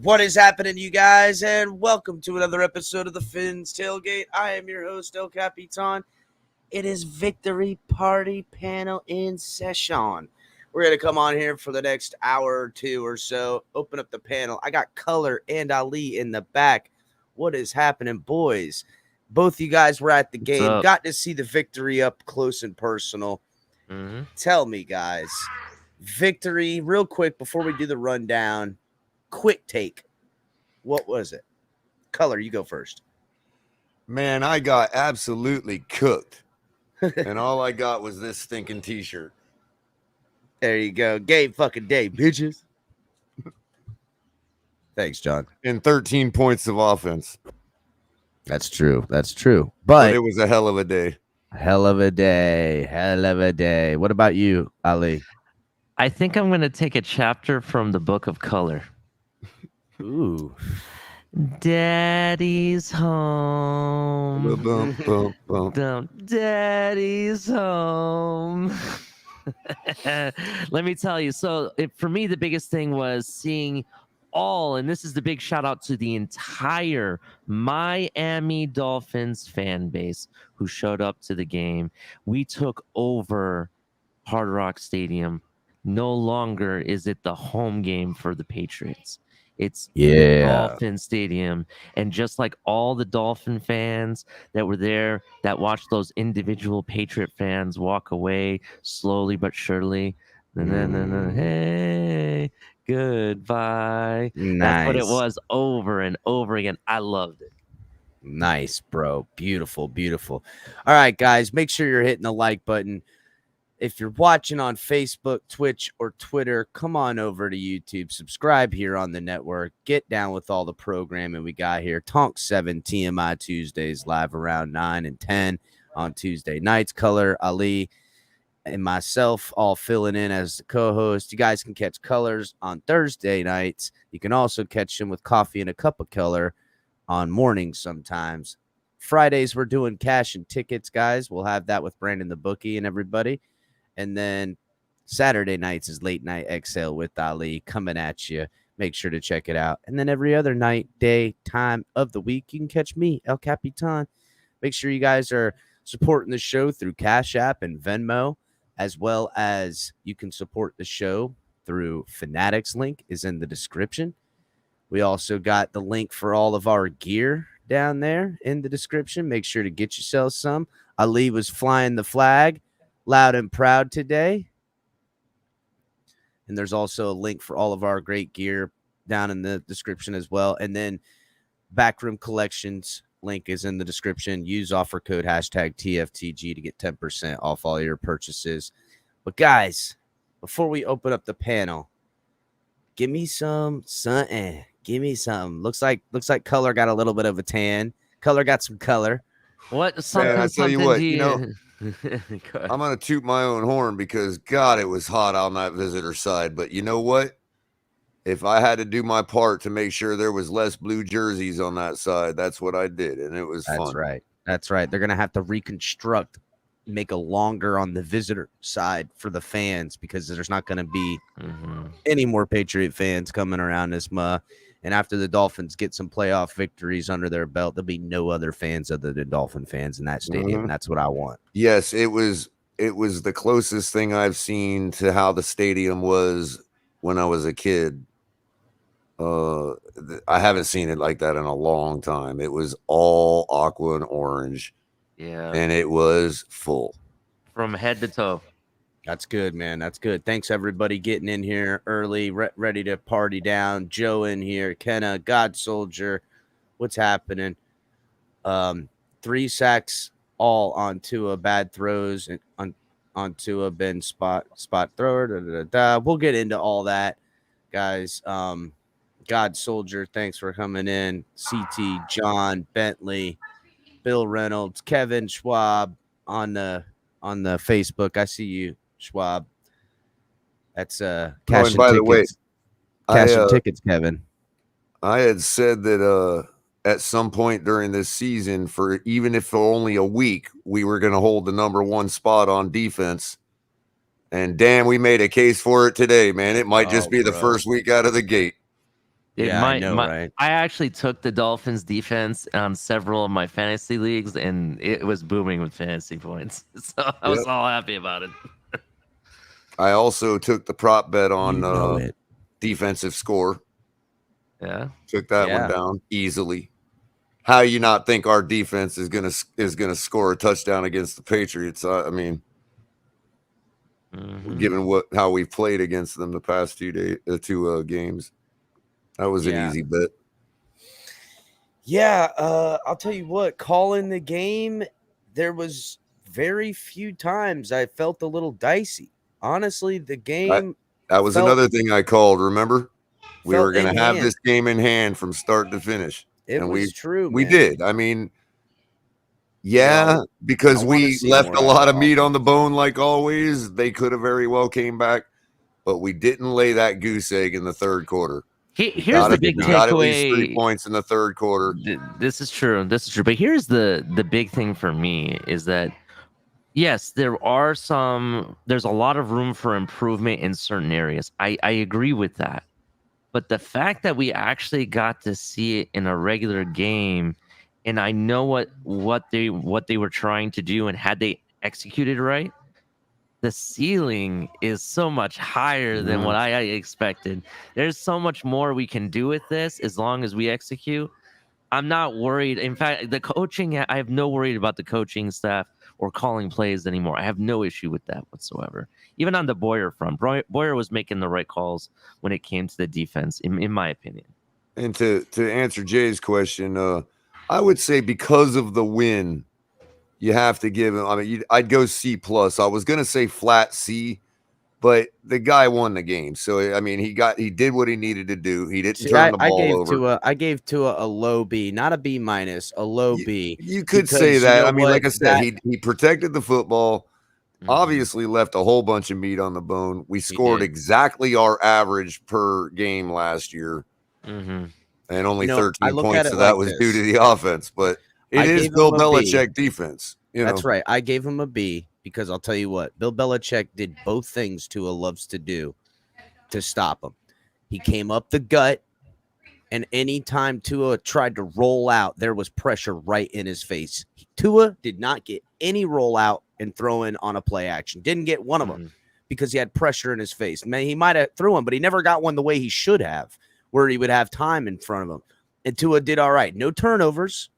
What is happening, you guys, and welcome to another episode of the Finn's Tailgate. I am your host, El Capitan. It is Victory Party Panel in session. We're going to come on here for the next hour or two or so, open up the panel. I got Color and Ali in the back. What is happening, boys? Both you guys were at the game, got to see the victory up close and personal. Tell me, guys, victory, real quick, before we do the rundown, quick take. What was it? Color, you go first. Man, I got absolutely cooked. And all I got was this stinking t-shirt. There you go. Game fucking day, bitches. Thanks, John. And 13 points of offense. That's true. That's true. But it was a hell of a day. Hell of a day. Hell of a day. What about you, Ali? I think I'm going to take a chapter from the Book of Color. Ooh. Daddy's home. Daddy's home. Let me tell you. So for me, the biggest thing was seeing and this is the big shout out to the entire Miami Dolphins fan base who showed up to the game. We took over Hard Rock Stadium no longer is it the home game for the Patriots. It's Yeah. Dolphin Stadium. And just like all the Dolphin fans that were there that watched those individual Patriot fans walk away slowly but surely. And then, hey, goodbye. That's what it Nice. was over and over again. I loved it. Nice, bro. Beautiful, beautiful. All right, guys, make sure you're hitting the like button. If you're watching on Facebook, Twitch, or Twitter, come on over to YouTube. Subscribe here on the network. Get down with all the programming we got here. Tonk 7 TMI Tuesdays live around 9 and 10 on Tuesday nights. Color, Ali, and myself all filling in as the co-host. You guys can catch Colors on Thursday nights. You can also catch him with Coffee and a Cup of Color on mornings sometimes. Fridays, we're doing cash and tickets, guys. We'll have that with Brandon the Bookie and everybody. And then Saturday nights is Late Night Exhale with Ali coming at you. Make sure to check it out. And then every other night, day, time of the week, you can catch me, El Capitan. Make sure you guys are supporting the show through Cash App and Venmo, as well as you can support the show through Fanatics. Link is in the description. We also got the link for all of our gear down there in the description. Make sure to get yourself some. Ali was flying the flag loud and proud today. And there's also a link for all of our great gear down in the description as well. And then Backroom Collections link is in the description. Use offer code #TFTG to get 10% off all your purchases. But guys, before we open up the panel, give me something. Give me something. Looks like Color got a little bit of a tan. Color got some color. What something? Man, I tell you what, do you know, I'm gonna toot my own horn because God, it was hot on that visitor side. But you know what? If I had to do my part to make sure there was less blue jerseys on that side, that's what I did, and it was fun. That's right. That's right. They're gonna have to reconstruct, make a longer on the visitor side for the fans because there's not gonna be any more Patriot fans coming around this muh. And after the Dolphins get some playoff victories under their belt, there'll be no other fans other than Dolphin fans in that stadium. And that's what I want. Yes, it was the closest thing I've seen to how the stadium was when I was a kid. I haven't seen it like that in a long time. It was all aqua and orange. Yeah. And it was full. From head to toe. That's good, man. That's good. Thanks, everybody, getting in here early, ready to party down. Joe in here. Kenna, God Soldier. What's happening? 3 sacks all on Tua. Bad throws on Tua. Ben spot thrower. We'll get into all that, guys. God Soldier, thanks for coming in. CT, John, Bentley, Bill Reynolds, Kevin Schwab on the Facebook. I see you, Schwab. That's cash and by tickets. the way, Cash and tickets, Kevin. I had said that at some point during this season, for even if for only a week, we were going to hold the #1 spot on defense. And damn, we made a case for it today, man. It might just be the first week out of the gate. I know, right? I actually took the Dolphins defense on several of my fantasy leagues, and it was booming with fantasy points. So I was all happy about it. I also took the prop bet on defensive score. Yeah, took that one down easily. How you not think our defense is gonna score a touchdown against the Patriots? I mean, given how we've played against them the past 2 games. That was an easy bet. Yeah, I'll tell you what, calling the game, there was very few times I felt a little dicey. Honestly, the game that was another thing I called, remember? We were going to have this game in hand from start to finish. It was true, we did. I mean, because we left a lot of meat on the bone like always. They could have very well came back, but we didn't lay that goose egg in the third quarter. Here's the big takeaway. Got at least 3 points in the third quarter. This is true. But here's the big thing for me is that, yes, there's a lot of room for improvement in certain areas. I agree with that. But the fact that we actually got to see it in a regular game, and I know what they were trying to do, and had they executed right, the ceiling is so much higher than what I expected. There's so much more we can do with this as long as we execute. I'm not worried. In fact, the coaching, I have no worry about the coaching staff or calling plays anymore. I have no issue with that whatsoever. Even on the Boyer front, Boyer was making the right calls when it came to the defense, in my opinion. And to answer Jay's question, I would say because of the win, you have to give him. I mean, I'd go C plus. I was gonna say flat C, but the guy won the game. So I mean, he did what he needed to do. He didn't turn the ball over. I gave Tua a low B, not a B minus, a low B. You could say that. You know I mean, like I said, that, he protected the football. Obviously left a whole bunch of meat on the bone. We scored exactly our average per game last year. And only 13 points of that was due to the offense. But it is Bill Belichick defense. That's right. I gave him a B because I'll tell you what, Bill Belichick did both things Tua loves to do to stop him. He came up the gut, and anytime Tua tried to roll out, there was pressure right in his face. Tua did not get any rollout and throw in on a play action. Didn't get one of them because he had pressure in his face. Man, he might have threw him, but he never got one the way he should have, where he would have time in front of him. And Tua did all right. No turnovers.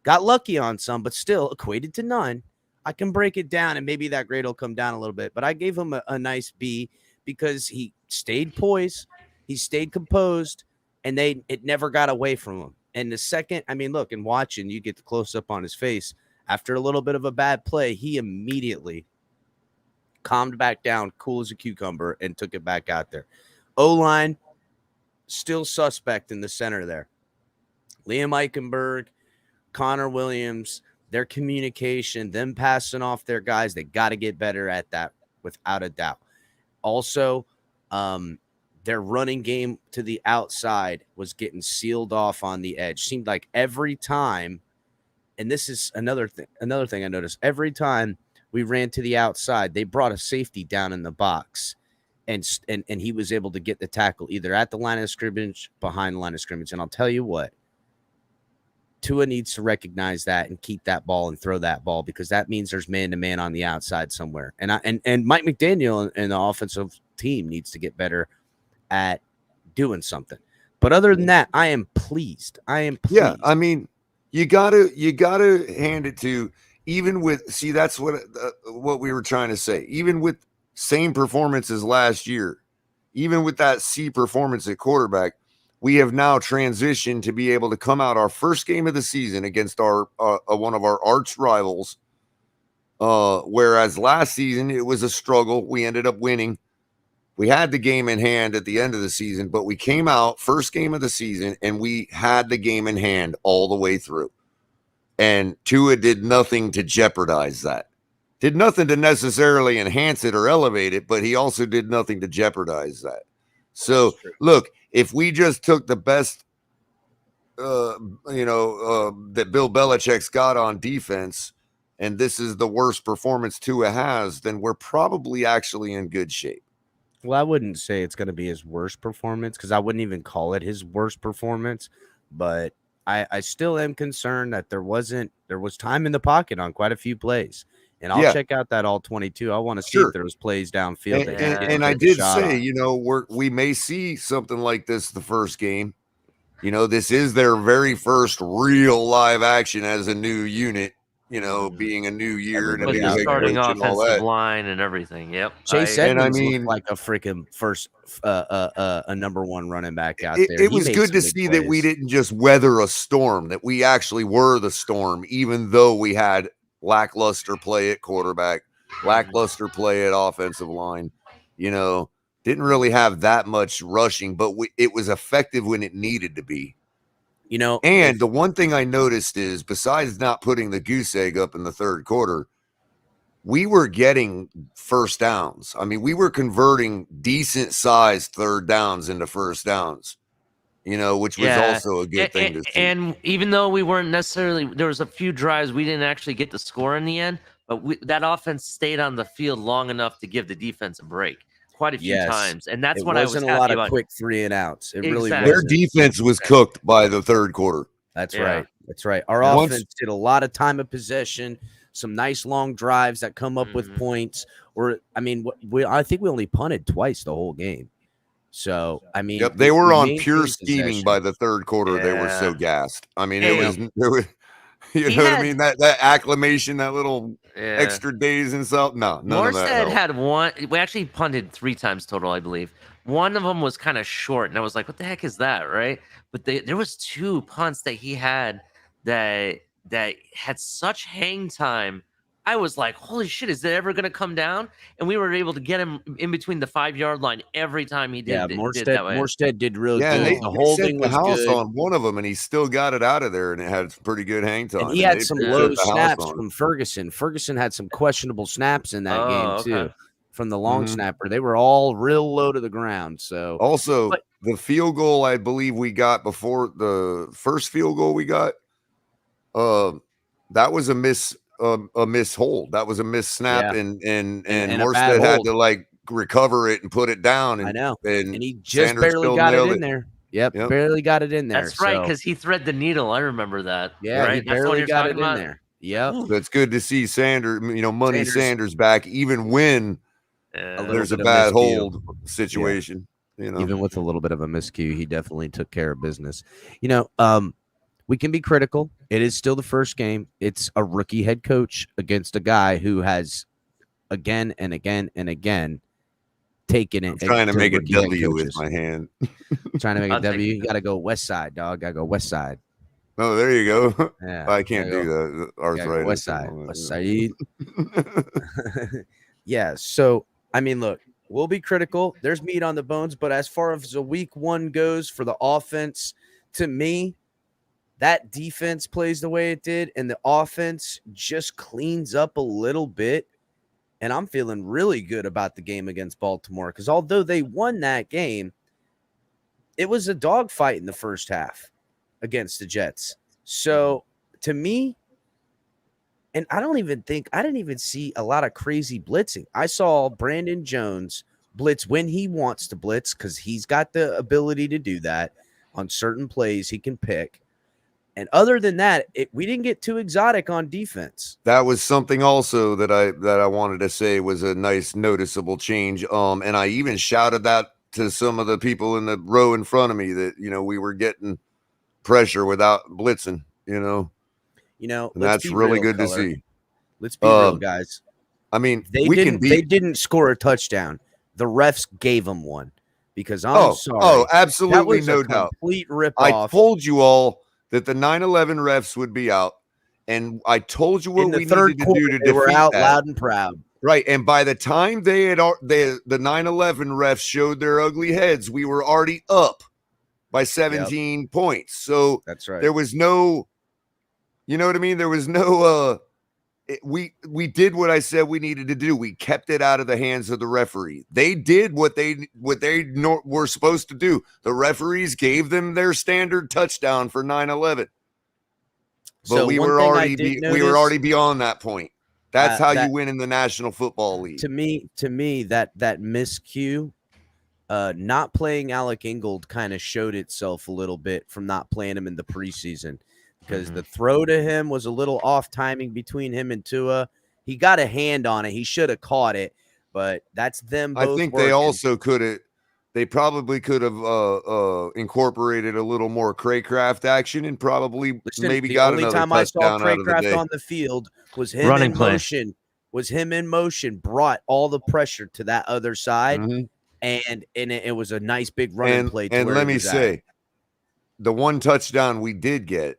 Got lucky on some, but still equated to none. I can break it down, and maybe that grade will come down a little bit. But I gave him a nice B because he stayed poised, he stayed composed, and it never got away from him. And the second, I mean, look, and watching, you get the close up on his face. After a little bit of a bad play, he immediately calmed back down, cool as a cucumber, and took it back out there. O-line, still suspect in the center there. Liam Eichenberg, Connor Williams, their communication, them passing off their guys, they got to get better at that without a doubt. Also, their running game to the outside was getting sealed off on the edge. Seemed like every time, and this is another thing I noticed, every time we ran to the outside, they brought a safety down in the box, and he was able to get the tackle either at the line of scrimmage, behind the line of scrimmage. And I'll tell you what, Tua needs to recognize that and keep that ball and throw that ball, because that means there's man-to-man on the outside somewhere. And Mike McDaniel and the offensive team needs to get better at doing something. But other than that, I am pleased. Yeah, I mean, you gotta hand it to, even with, see, that's what we were trying to say. Even with same performances last year, even with that C performance at quarterback, we have now transitioned to be able to come out our first game of the season against our one of our arch rivals. Whereas last season it was a struggle. We ended up winning. We had the game in hand at the end of the season, but we came out first game of the season and we had the game in hand all the way through. And Tua did nothing to jeopardize that. Did nothing to necessarily enhance it or elevate it, but he also did nothing to jeopardize that. So look, if we just took the best, that Bill Belichick's got on defense, and this is the worst performance Tua has, then we're probably actually in good shape. Well, I wouldn't say it's going to be his worst performance, because I wouldn't even call it his worst performance. But I still am concerned that there was time in the pocket on quite a few plays. And I'll check out that all 22. I want to see if there was plays downfield. And I did say, we may see something like this the first game. This is their very first real live action as a new unit, being a new year and a starting offensive line and everything. Yep. Chase Edmonds looked like a freaking first a number one running back out there. It was good to see that we didn't just weather a storm, that we actually were the storm, even though we had lackluster play at quarterback, lackluster play at offensive line. Didn't really have that much rushing, but it was effective when it needed to be. And the one thing I noticed is, besides not putting the goose egg up in the third quarter, we were getting first downs. I mean, we were converting decent sized third downs into first downs, which was also a good thing to see. And even though we weren't necessarily, there was a few drives we didn't actually get the score in the end, but that offense stayed on the field long enough to give the defense a break quite a few times. And that's what I was happy about. It wasn't a lot of quick 3 and outs. It really was. Their defense was cooked by the third quarter. That's right. That's right. Our offense did a lot of time of possession, some nice long drives that come up with points. Or I mean, I think we only punted twice the whole game. So I mean, Yep, they were on pure maintained scheming possession. by the third quarter. They were so Yeah. gassed. I mean, Hey, it was there was, you He know what I had- mean? That acclamation, that little Yeah. extra days and stuff. No, none of that Morstead helped. had one. We actually punted 3 times total, I believe. One of them was kind of short, and I was like, "What the heck is that?" Right? But there was 2 punts that he had that had such hang time. I was like, "Holy shit! Is it ever gonna come down?" And we were able to get him in between the 5-yard line every time he did. Yeah, did that way. Morstead did real Yeah, good. and The they holding set the was house good. on one of them, and he still got it out of there, and it had some pretty good hang time. And he had some low set the house snaps on it. from Ferguson. Ferguson had some questionable snaps in that game Oh, too. okay. From the long snapper. They were all real low to the ground. So Also, But- the field goal I believe we got before the first field goal we got, that was a miss hold. That was a miss snap, Yeah. and And a bad Morstead had hold. to like recover it and put it down. And, I know. and he just Sanders barely still got it nailed in there. Yep, barely got it in there. That's right, so- because he thread the needle. I remember that. yeah, right? he That's the one barely you're got talking it in about? there. Yep. So it's good to see Sanders, Money Sanders- Sanders back, even when Yeah. there's a bit of bad miscue. hold situation. Even with a little bit of a miscue, he definitely took care of business. We can be critical. It is still the first game. It's a rookie head coach against a guy who has again and again and again taken it. I'm trying to make a rookie head W with coaches. my hand. Trying to make a I'll take W. it. You got to go west side, dog. Got to go west side. Oh, there you go. Yeah, I can't do that. gotta go Arthritis. west side. and all West that. side. Yeah. So I mean, look, we'll be critical. There's meat on the bones, but as far as the week 1 goes for the offense, to me, that defense plays the way it did, and the offense just cleans up a little bit. And I'm feeling really good about the game against Baltimore because although they won that game, it was a dogfight in the first half against the Jets. So to me, and I didn't even see a lot of crazy blitzing. I saw Brandon Jones blitz when he wants to blitz because he's got the ability to do that on certain plays he can pick. And other than that, we didn't get too exotic on defense. That was something also that I wanted to say was a nice noticeable change. And I even shouted that to some of the people in the row in front of me that we were getting pressure without blitzing. And that's really good to see. Let's be real, guys. I mean, They didn't score a touchdown. The refs gave them one because I'm sorry. Oh, absolutely, that was no a doubt. Complete ripoff. I told you all that the 9/11 refs would be out, and I told you what in the we third needed quarter, to do to they were defeat out that. loud and proud. Right, and by the time the 9/11 refs showed their ugly heads, we were already up by 17 points. So that's right. There was no, you know what I mean? There was no. We did what I said we needed to do. We kept it out of the hands of the referee. They did what they were supposed to do. The referees gave them their standard touchdown for 9/11. But So we one were thing I already did we were notice- already beyond that point. That's how that- you win in the National Football League. To me, that miscue, not playing Alec Ingold kind of showed itself a little bit from not playing him in the preseason because the throw to him was a little off timing between him and Tua. He got a hand on it. He should have caught it, but that's them both I think working. they also could have. They probably could have incorporated a little more Craycraft action and probably maybe got another touchdown out of the day. The only time I saw Craycraft on the field was him Running in play. motion. Was him in motion brought all the pressure to that other side, and it was a nice big running play. And let me say, the one touchdown we did get,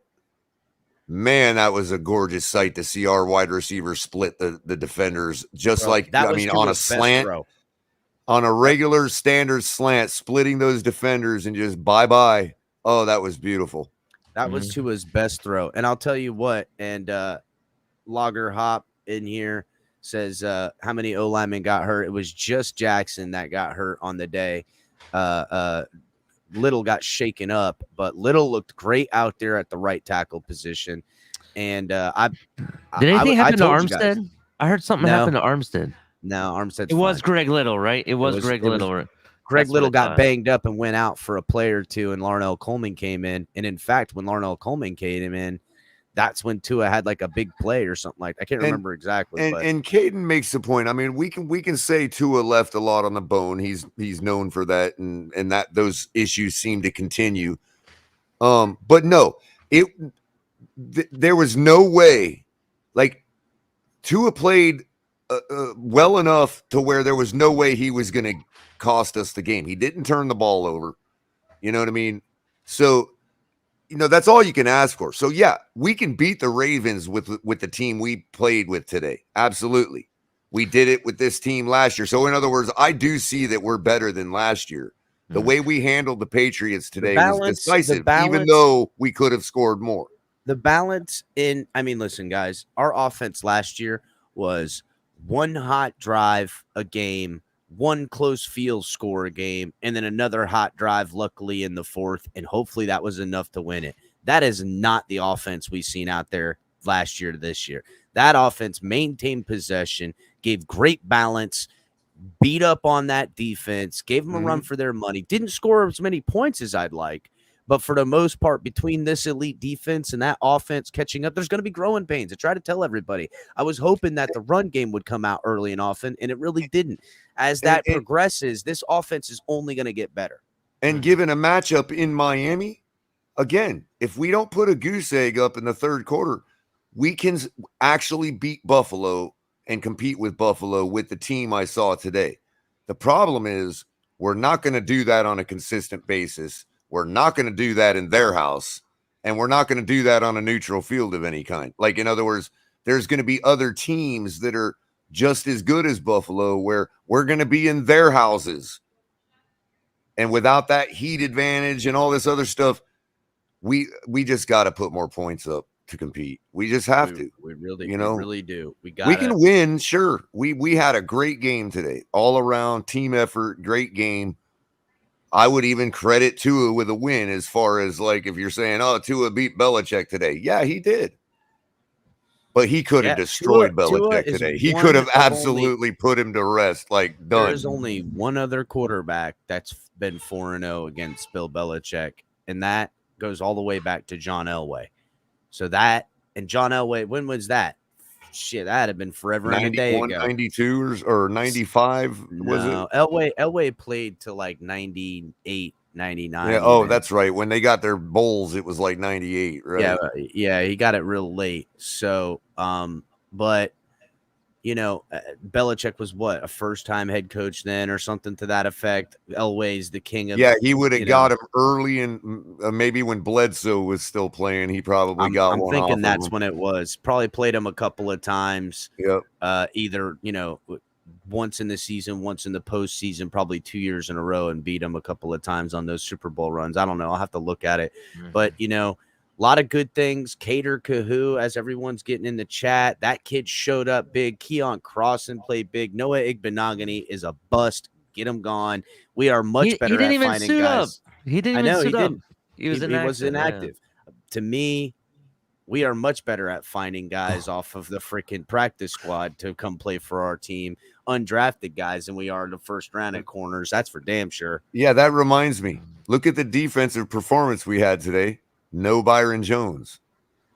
man, that was a gorgeous sight to see our wide receiver split the defenders, just like that was on a Tua's best slant. throw. On a regular standard slant, splitting those defenders and just bye-bye. Oh, that was beautiful. That was Tua's best throw. And I'll tell you what, and Logger Hop in here says how many O-linemen got hurt. It was just Jackson that got hurt on the day. Little got shaken up, but Little looked great out there at the right tackle position. And Did anything happen to told you guys. Armstead? I heard something happened to Armstead. No, Armstead's It was fine. Greg Little, right? It was Greg Little. Greg That's Little what I got thought. banged up and went out for a play or two, and Larnell Coleman came in. And in fact, when Larnell Coleman came in, that's when Tua had like a big play or something like I can't remember exactly. But And Caden makes the point. I mean, we can say Tua left a lot on the bone. He's known for that, and that those issues seem to continue. But no, there was no way. Like Tua played well enough to where there was no way he was going to cost us the game. He didn't turn the ball over. You know what I mean? So, that's all you can ask for. So yeah, we can beat the Ravens with the team we played with today. Absolutely. We did it with this team last year. So in other words, I do see that we're better than last year. The way we handled the Patriots today was decisive, even though we could have scored more. The balance listen, guys, our offense last year was one hot drive a game, one close field score a game, and then another hot drive, luckily, in the fourth, and hopefully that was enough to win it. That is not the offense we've seen out there last year to this year. That offense maintained possession, gave great balance, beat up on that defense, gave them a run for their money, didn't score as many points as I'd like. But for the most part, between this elite defense and that offense catching up, there's going to be growing pains. I try to tell everybody. I was hoping that the run game would come out early and often, and it really didn't. As that progresses, this offense is only going to get better. And given a matchup in Miami, again, if we don't put a goose egg up in the third quarter, we can actually beat Buffalo and compete with Buffalo with the team I saw today. The problem is we're not going to do that on a consistent basis. We're not going to do that in their house, and we're not going to do that on a neutral field of any kind. Like, in other words, there's going to be other teams that are just as good as Buffalo where we're going to be in their houses. And without that heat advantage and all this other stuff, we just got to put more points up to compete. We just have to. We really do. We can win, sure. We had a great game today. All around team effort, great game. I would even credit Tua with a win as far as, like, if you're saying, oh, Tua beat Belichick today. Yeah, he did. But he could have destroyed Belichick today. He could have absolutely put him to rest, like, done. There's only one other quarterback that's been 4-0 against Bill Belichick, and that goes all the way back to John Elway. So that, and John Elway, when was that? Shit, that had been forever and a day ago. 92 or 95, was it? Elway played to like 98, 99. Yeah, that's right. When they got their bowls, it was like 98, right? Yeah, he got it real late. So, but, Belichick was a first-time head coach then or something to that effect. Elway's the king of he would have got him early, and maybe when Bledsoe was still playing, he probably got one. I'm thinking that's when it was. Probably played him a couple of times. Yep. Either, once in the season, once in the postseason, probably 2 years in a row, and beat him a couple of times on those Super Bowl runs. I don't know. I'll have to look at it. But, a lot of good things. Cater Kahoo, as everyone's getting in the chat. That kid showed up big. Keon Crossan played big. Noah Igbenogany is a bust. Get him gone. We are much better at finding guys. He didn't even suit up. He was inactive. Yeah. To me, we are much better at finding guys off of the freaking practice squad to come play for our team, undrafted guys, than we are in the first round at corners. That's for damn sure. Yeah, that reminds me. Look at the defensive performance we had today. No Byron Jones.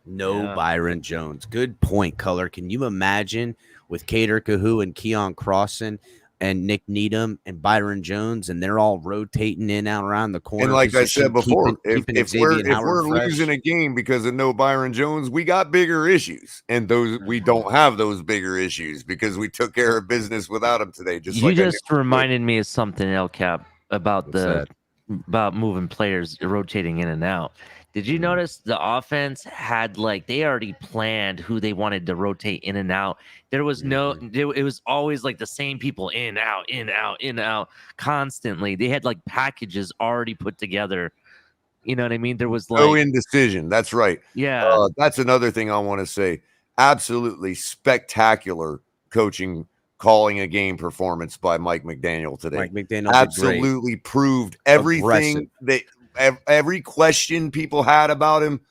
Byron Jones. Good point, Color. Can you imagine with Cater Kahoo and Keon Crossan and Nick Needham and Byron Jones, and they're all rotating in out around the corner? And like I said before, if we're losing a game because of no Byron Jones, we got bigger issues. And we don't have those bigger issues because we took care of business without him today. You just reminded me of something, El Cap, about about moving players, rotating in and out. Did you notice the offense had they already planned who they wanted to rotate in and out? There was it was always like the same people in, out, in, out, in, out constantly. They had packages already put together. You know what I mean? There was no indecision. That's right. Yeah. That's another thing I want to say. Absolutely spectacular coaching, calling a game performance by Mike McDaniel today. Mike McDaniel absolutely proved everything that every question people had about him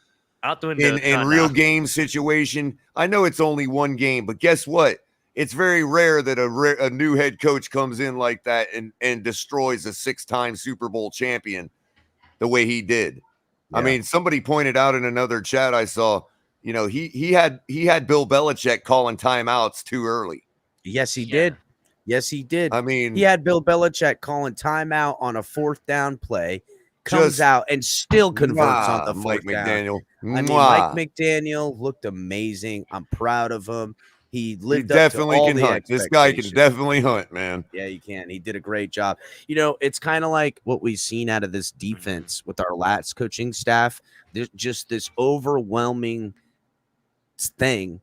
out the window in real game situation. I know it's only one game, but guess what? It's very rare that a new head coach comes in like that and destroys a 6-time Super Bowl champion the way he did. Yeah. I mean, somebody pointed out in another chat I saw, he had Bill Belichick calling timeouts too early. Yes, he did. Yes, he did. I mean, he had Bill Belichick calling timeout on a 4th down play, comes out and still converts on the 4th down. McDaniel. I mean, Mike McDaniel looked amazing. I'm proud of him. He lived up to all the hunt. This guy can definitely hunt, man. Yeah, he can. He did a great job. It's kind of like what we've seen out of this defense with our lats coaching staff. There's just this overwhelming thing.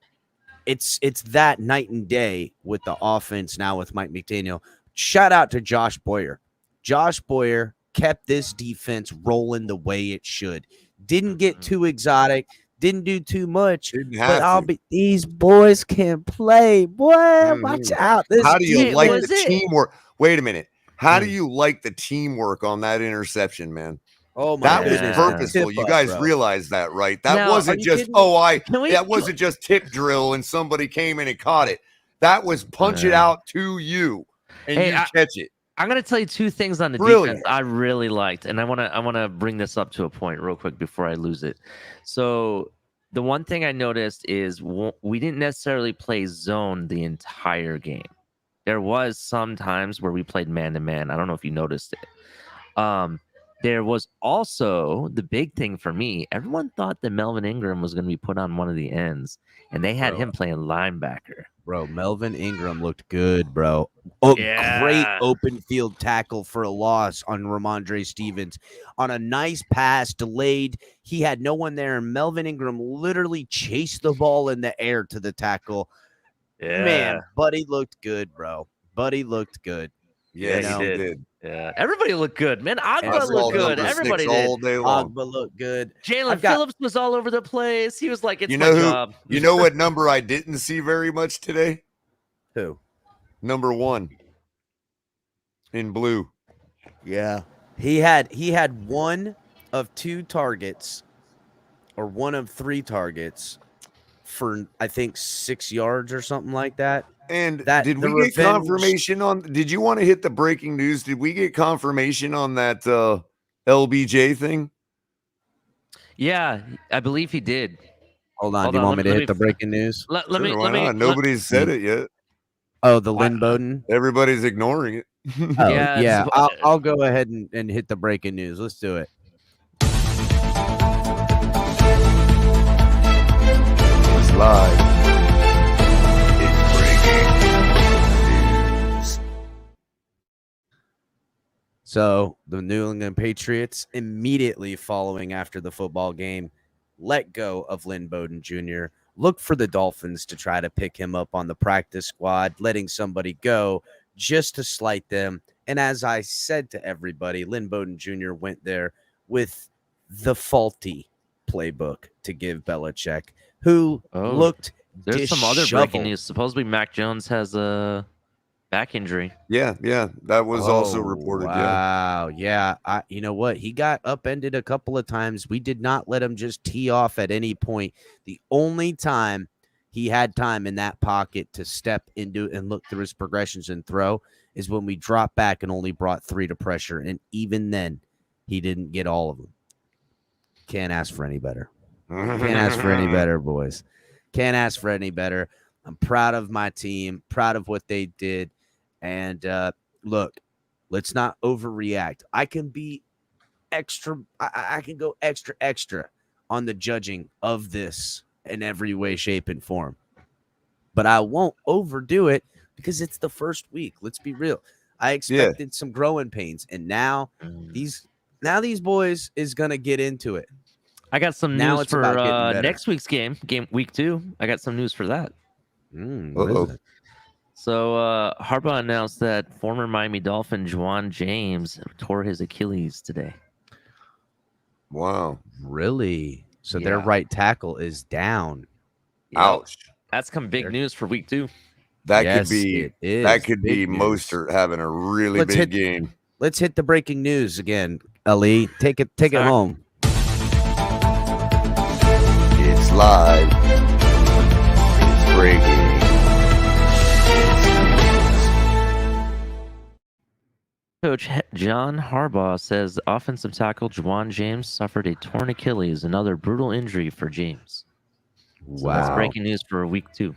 It's that night and day with the offense now with Mike McDaniel. Shout out to Josh Boyer. Josh Boyer kept this defense rolling the way it should. Didn't get too exotic. Didn't do too much, but these boys can play. Boy, watch out. How do you like the teamwork? Wait a minute. How do you like the teamwork on that interception, man? Oh my! That was purposeful. You guys realize that, right? That wasn't just that wasn't just tip drill and somebody came in and caught it. That was punch it out to you and you catch it. I'm gonna tell you 2 things on the defense I really liked, and I wanna bring this up to a point real quick before I lose it. So the one thing I noticed is we didn't necessarily play zone the entire game. There was some times where we played man to man. I don't know if you noticed it. There was also the big thing for me. Everyone thought that Melvin Ingram was going to be put on one of the ends, and they had him playing linebacker. Bro, Melvin Ingram looked good, bro. Great open field tackle for a loss on Ramondre Stevens. On a nice pass, delayed. He had no one there, and Melvin Ingram literally chased the ball in the air to the tackle. Yeah. Man, Buddy looked good, bro. Buddy looked good. Yeah, he did. Yeah, everybody looked good, man. Ogbah looked good. Everybody did. Ogbah looked good. Jalen Phillips was all over the place. He was like, "It's my job." You know what number I didn't see very much today? Who? Number 1 in blue. Yeah, he had 1 of 2 targets, or 1 of 3 targets for I think 6 yards or something like that. And did we get confirmation on? Did you want to hit the breaking news? Did we get confirmation on that LBJ thing? Yeah, I believe he did. Hold on. Do you want me to hit the breaking news? Let me. Nobody's said it yet. Oh, the Lynn Bowden. Everybody's ignoring it. Yeah. I'll go ahead and hit the breaking news. Let's do it. It's live. So the New England Patriots, immediately following after the football game, let go of Lynn Bowden Jr., look for the Dolphins to try to pick him up on the practice squad, letting somebody go just to slight them. And as I said to everybody, Lynn Bowden Jr. went there with the faulty playbook to give Belichick, who looked There's some other breaking news. Supposedly Mac Jones has a back injury. Yeah, that was also reported. Wow, yeah. You know what? He got upended a couple of times. We did not let him just tee off at any point. The only time he had time in that pocket to step into and look through his progressions and throw is when we dropped back and only brought 3 to pressure. And even then, he didn't get all of them. Can't ask for any better. Can't ask for any better, boys. Can't ask for any better. I'm proud of my team, proud of what they did. And look, let's not overreact. I can be extra. I can go extra on the judging of this in every way, shape, and form. But I won't overdo it because it's the first week. Let's be real. I expected some growing pains, and now these boys is gonna get into it. I got some news for next week's game week 2. I got some news for that. What is it? So Harbaugh announced that former Miami Dolphin Juwan James tore his Achilles today. Wow. Really? So their right tackle is down. Ouch. That's big news for week 2. That could be Mostert having a really big game. Let's hit the breaking news again, Ali. Take it home. It's live. It's breaking. Coach John Harbaugh says offensive tackle Juwan James suffered a torn Achilles, another brutal injury for James. So that's Wow. breaking news for week 2.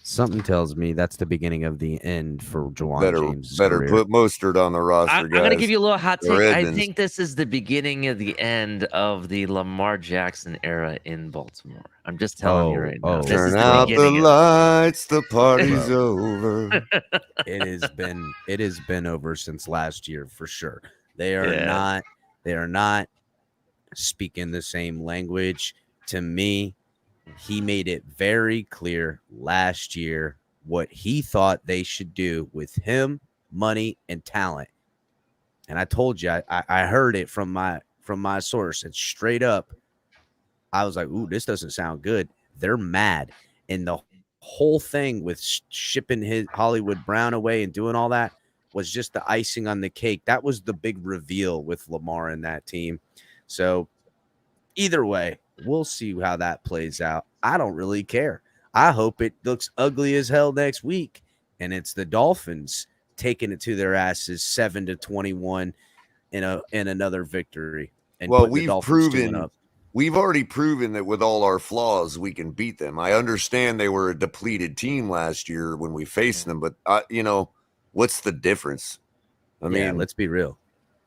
Something tells me that's the beginning of the end for Juwan James' better career. put Mostert on the roster, I'm going to guys. give you a little hot Or take. I Edmonds. think this is the beginning of the end of the Lamar Jackson era in Baltimore. I'm just telling you right now. This is Turn the out the beginning of lights, the party's over. It has been over since last year for sure. They are Yeah. not speaking the same language. To me, he made it very clear last year what he thought they should do with him, money, and talent. And I told you, I heard it from my source, and straight up, I was like, "Ooh, this doesn't sound good." They're mad, and the whole thing with shipping his Hollywood Brown away and doing all that was just the icing on the cake. That was the big reveal with Lamar and that team. So either way, we'll see how that plays out. I don't really care. I hope it looks ugly as hell next week, and it's the Dolphins taking it to their asses 7-21 in another victory. And Well, putting the Dolphins 2-up. We've already proven that with all our flaws, we can beat them. I understand they were a depleted team last year when we faced them, but what's the difference? I mean, let's be real.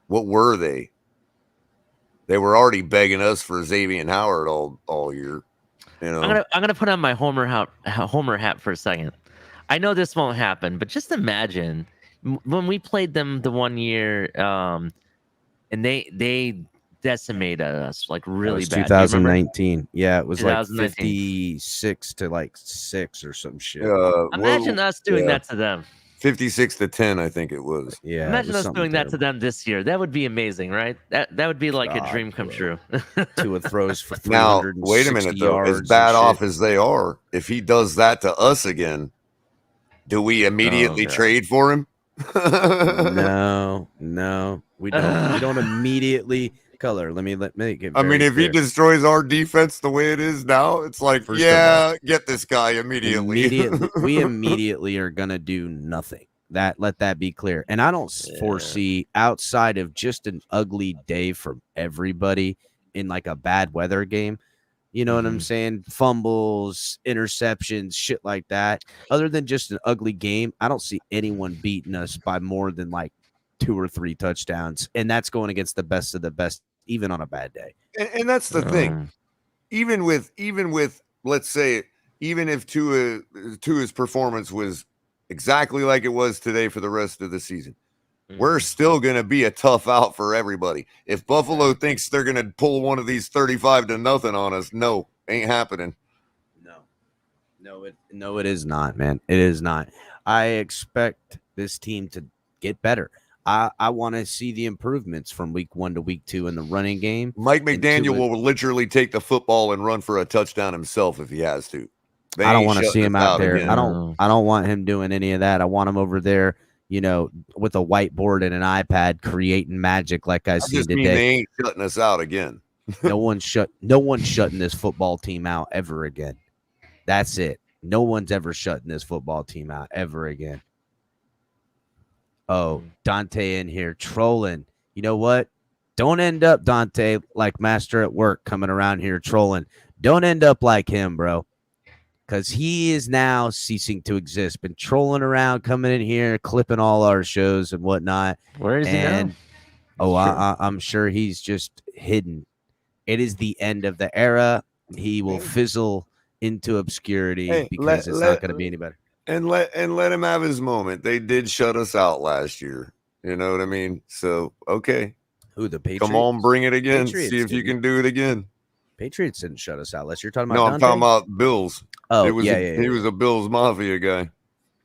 What were they? They were already begging us for Xavien Howard all year. I'm gonna put on my Homer hat for a second. I know this won't happen, but just imagine when we played them the one year, and they decimated us like really bad. 2019. Yeah, it was like 2019. 56 to like 6 or some shit. Imagine us doing that to them. 56-10, I think it was. Yeah. Imagine us doing that to them this year. That would be amazing, right? That would be like a dream come true. Tua throws for 360 now, wait a minute though. yards. As bad off as they are, if he does that to us again, do we immediately trade for him? No, we don't. We don't immediately color. Let me make it. I mean, if he destroys our defense the way it is now, it's like, get this guy immediately. We immediately are gonna do nothing. Let that be clear. And I don't foresee, outside of just an ugly day for everybody in like a bad weather game, you know what I'm saying? Fumbles, interceptions, shit like that. Other than just an ugly game, I don't see anyone beating us by more than like 2 or 3 touchdowns. And that's going against the best of the best, even on a bad day. And that's the thing. Even with, let's say, even if Tua's performance was exactly like it was today for the rest of the season, we're still going to be a tough out for everybody. If Buffalo thinks they're going to pull one of these 35-0 on us, no, ain't happening. No, it is not, man. It is not. I expect this team to get better. I want to see the improvements from week 1 to week 2 in the running game. Mike McDaniel will literally take the football and run for a touchdown himself if he has to. I don't want to see him out there. Again. I don't want him doing any of that. I want him over there, with a whiteboard and an iPad creating magic like I see today. They ain't shutting us out again. No one's shutting this football team out ever again. That's it. No one's ever shutting this football team out ever again. Oh, Dante in here trolling. You know what? Don't end up, Dante, like Master at Work coming around here trolling. Don't end up like him, bro. Because he is now ceasing to exist. Been trolling around, coming in here, clipping all our shows and whatnot. Where is he now? I'm sure he's just hidden. It is the end of the era. He will fizzle into obscurity because it's not going to be any better. And let him have his moment. They did shut us out last year. You know what I mean? So, okay. Who, the Patriots? Come on, bring it again. See if you can do it again. Patriots didn't shut us out. Unless you're talking about No, I'm talking about Bills. Oh, He was a Bills Mafia guy.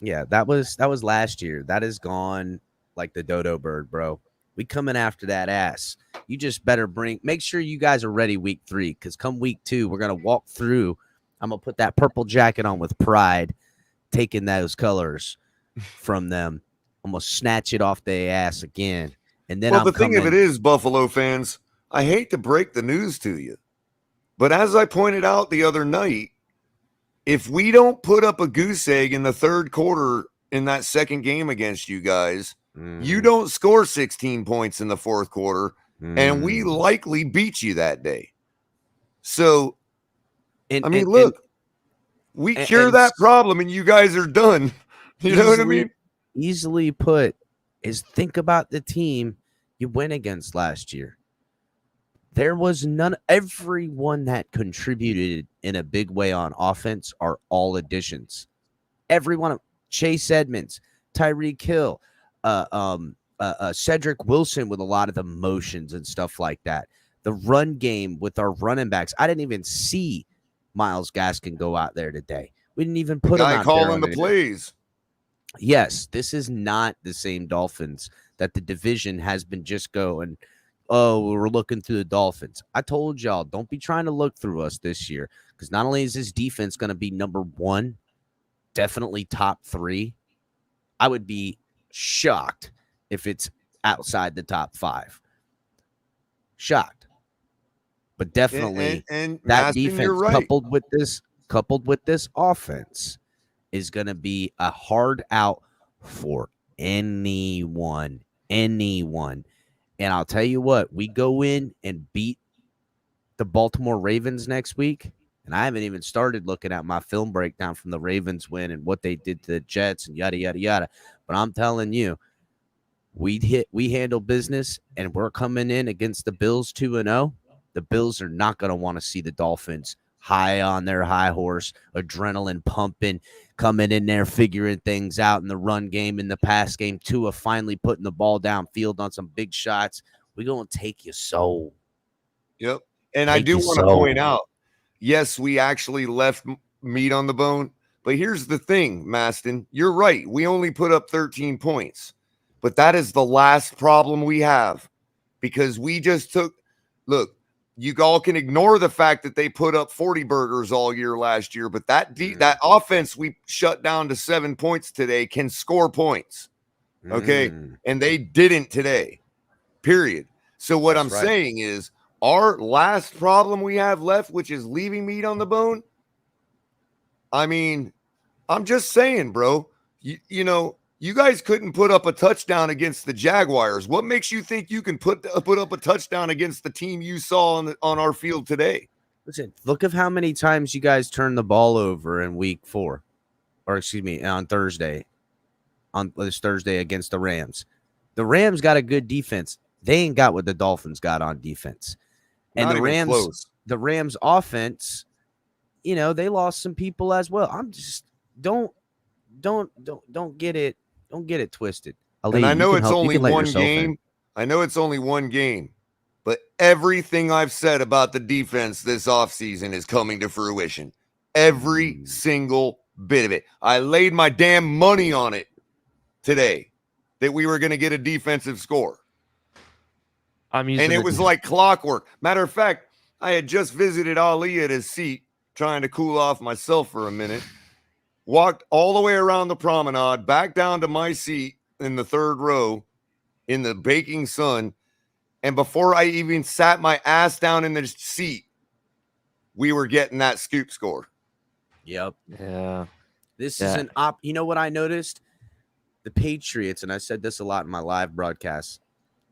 Yeah, that was last year. That is gone like the dodo bird, bro. We coming after that ass. You just better make sure you guys are ready week 3, because come week 2, we're going to walk through. I'm going to put that purple jacket on with pride, taking those colors from them. I'm going to snatch it off their ass again. And then the thing of it is, Buffalo fans, I hate to break the news to you, but as I pointed out the other night, if we don't put up a goose egg in the third quarter in that second game against you guys, you don't score 16 points in the fourth quarter, and we likely beat you that day. So, look. We cure that problem and you guys are done. You know what I mean? Easily put is think about the team you went against last year. There was everyone that contributed in a big way on offense are all additions. Everyone, Chase Edmonds, Tyreek Hill, Cedric Wilson with a lot of the motions and stuff like that. The run game with our running backs. I didn't even see Myles Gaskin go out there today. We didn't even put him out there. Calling the plays. Yes, this is not the same Dolphins that the division has been just going, oh, we're looking through the Dolphins. I told y'all, don't be trying to look through us this year, because not only is this defense going to be number one, definitely top 3, I would be shocked if it's outside the top 5. Shocked. But definitely and that Mastin, defense right. coupled with this offense is going to be a hard out for anyone. And I'll tell you what, we go in and beat the Baltimore Ravens next week, and I haven't even started looking at my film breakdown from the Ravens win and what they did to the Jets and yada, yada, yada. But I'm telling you, we handle business, and we're coming in against the Bills 2-0. The Bills are not going to want to see the Dolphins high on their high horse, adrenaline pumping, coming in there, figuring things out in the run game, in the pass game. Tua finally putting the ball downfield on some big shots. We're going to take your soul. Yep. And I do want to point out, yes, we actually left meat on the bone. But here's the thing, Mastin. You're right. We only put up 13 points. But that is the last problem we have. Because we just look, you all can ignore the fact that they put up 40 burgers all year last year. But that offense we shut down to 7 points today can score points. Okay? And they didn't today. Period. So what I'm saying is, our last problem we have left, which is leaving meat on the bone. I mean, I'm just saying, bro, you know, you guys couldn't put up a touchdown against the Jaguars. What makes you think you can put up a touchdown against the team you saw on our field today? Listen, look at how many times you guys turned the ball over in week 4, or excuse me, on Thursday, on this Thursday against the Rams. The Rams got a good defense. They ain't got what the Dolphins got on defense. And the Rams offense, you know, they lost some people as well. I'm just don't get it twisted. Ali, and I know it's only one game. I know it's only one game, but everything I've said about the defense this offseason is coming to fruition. Every single bit of it. I laid my damn money on it today that we were going to get a defensive score. And it was like clockwork. Matter of fact, I had just visited Ali at his seat, trying to cool off myself for a minute. Walked all the way around the promenade, back down to my seat in the 3rd row in the baking sun. And before I even sat my ass down in the seat, we were getting that scoop score. Yep. Yeah. This is you know what I noticed? The Patriots, and I said this a lot in my live broadcast,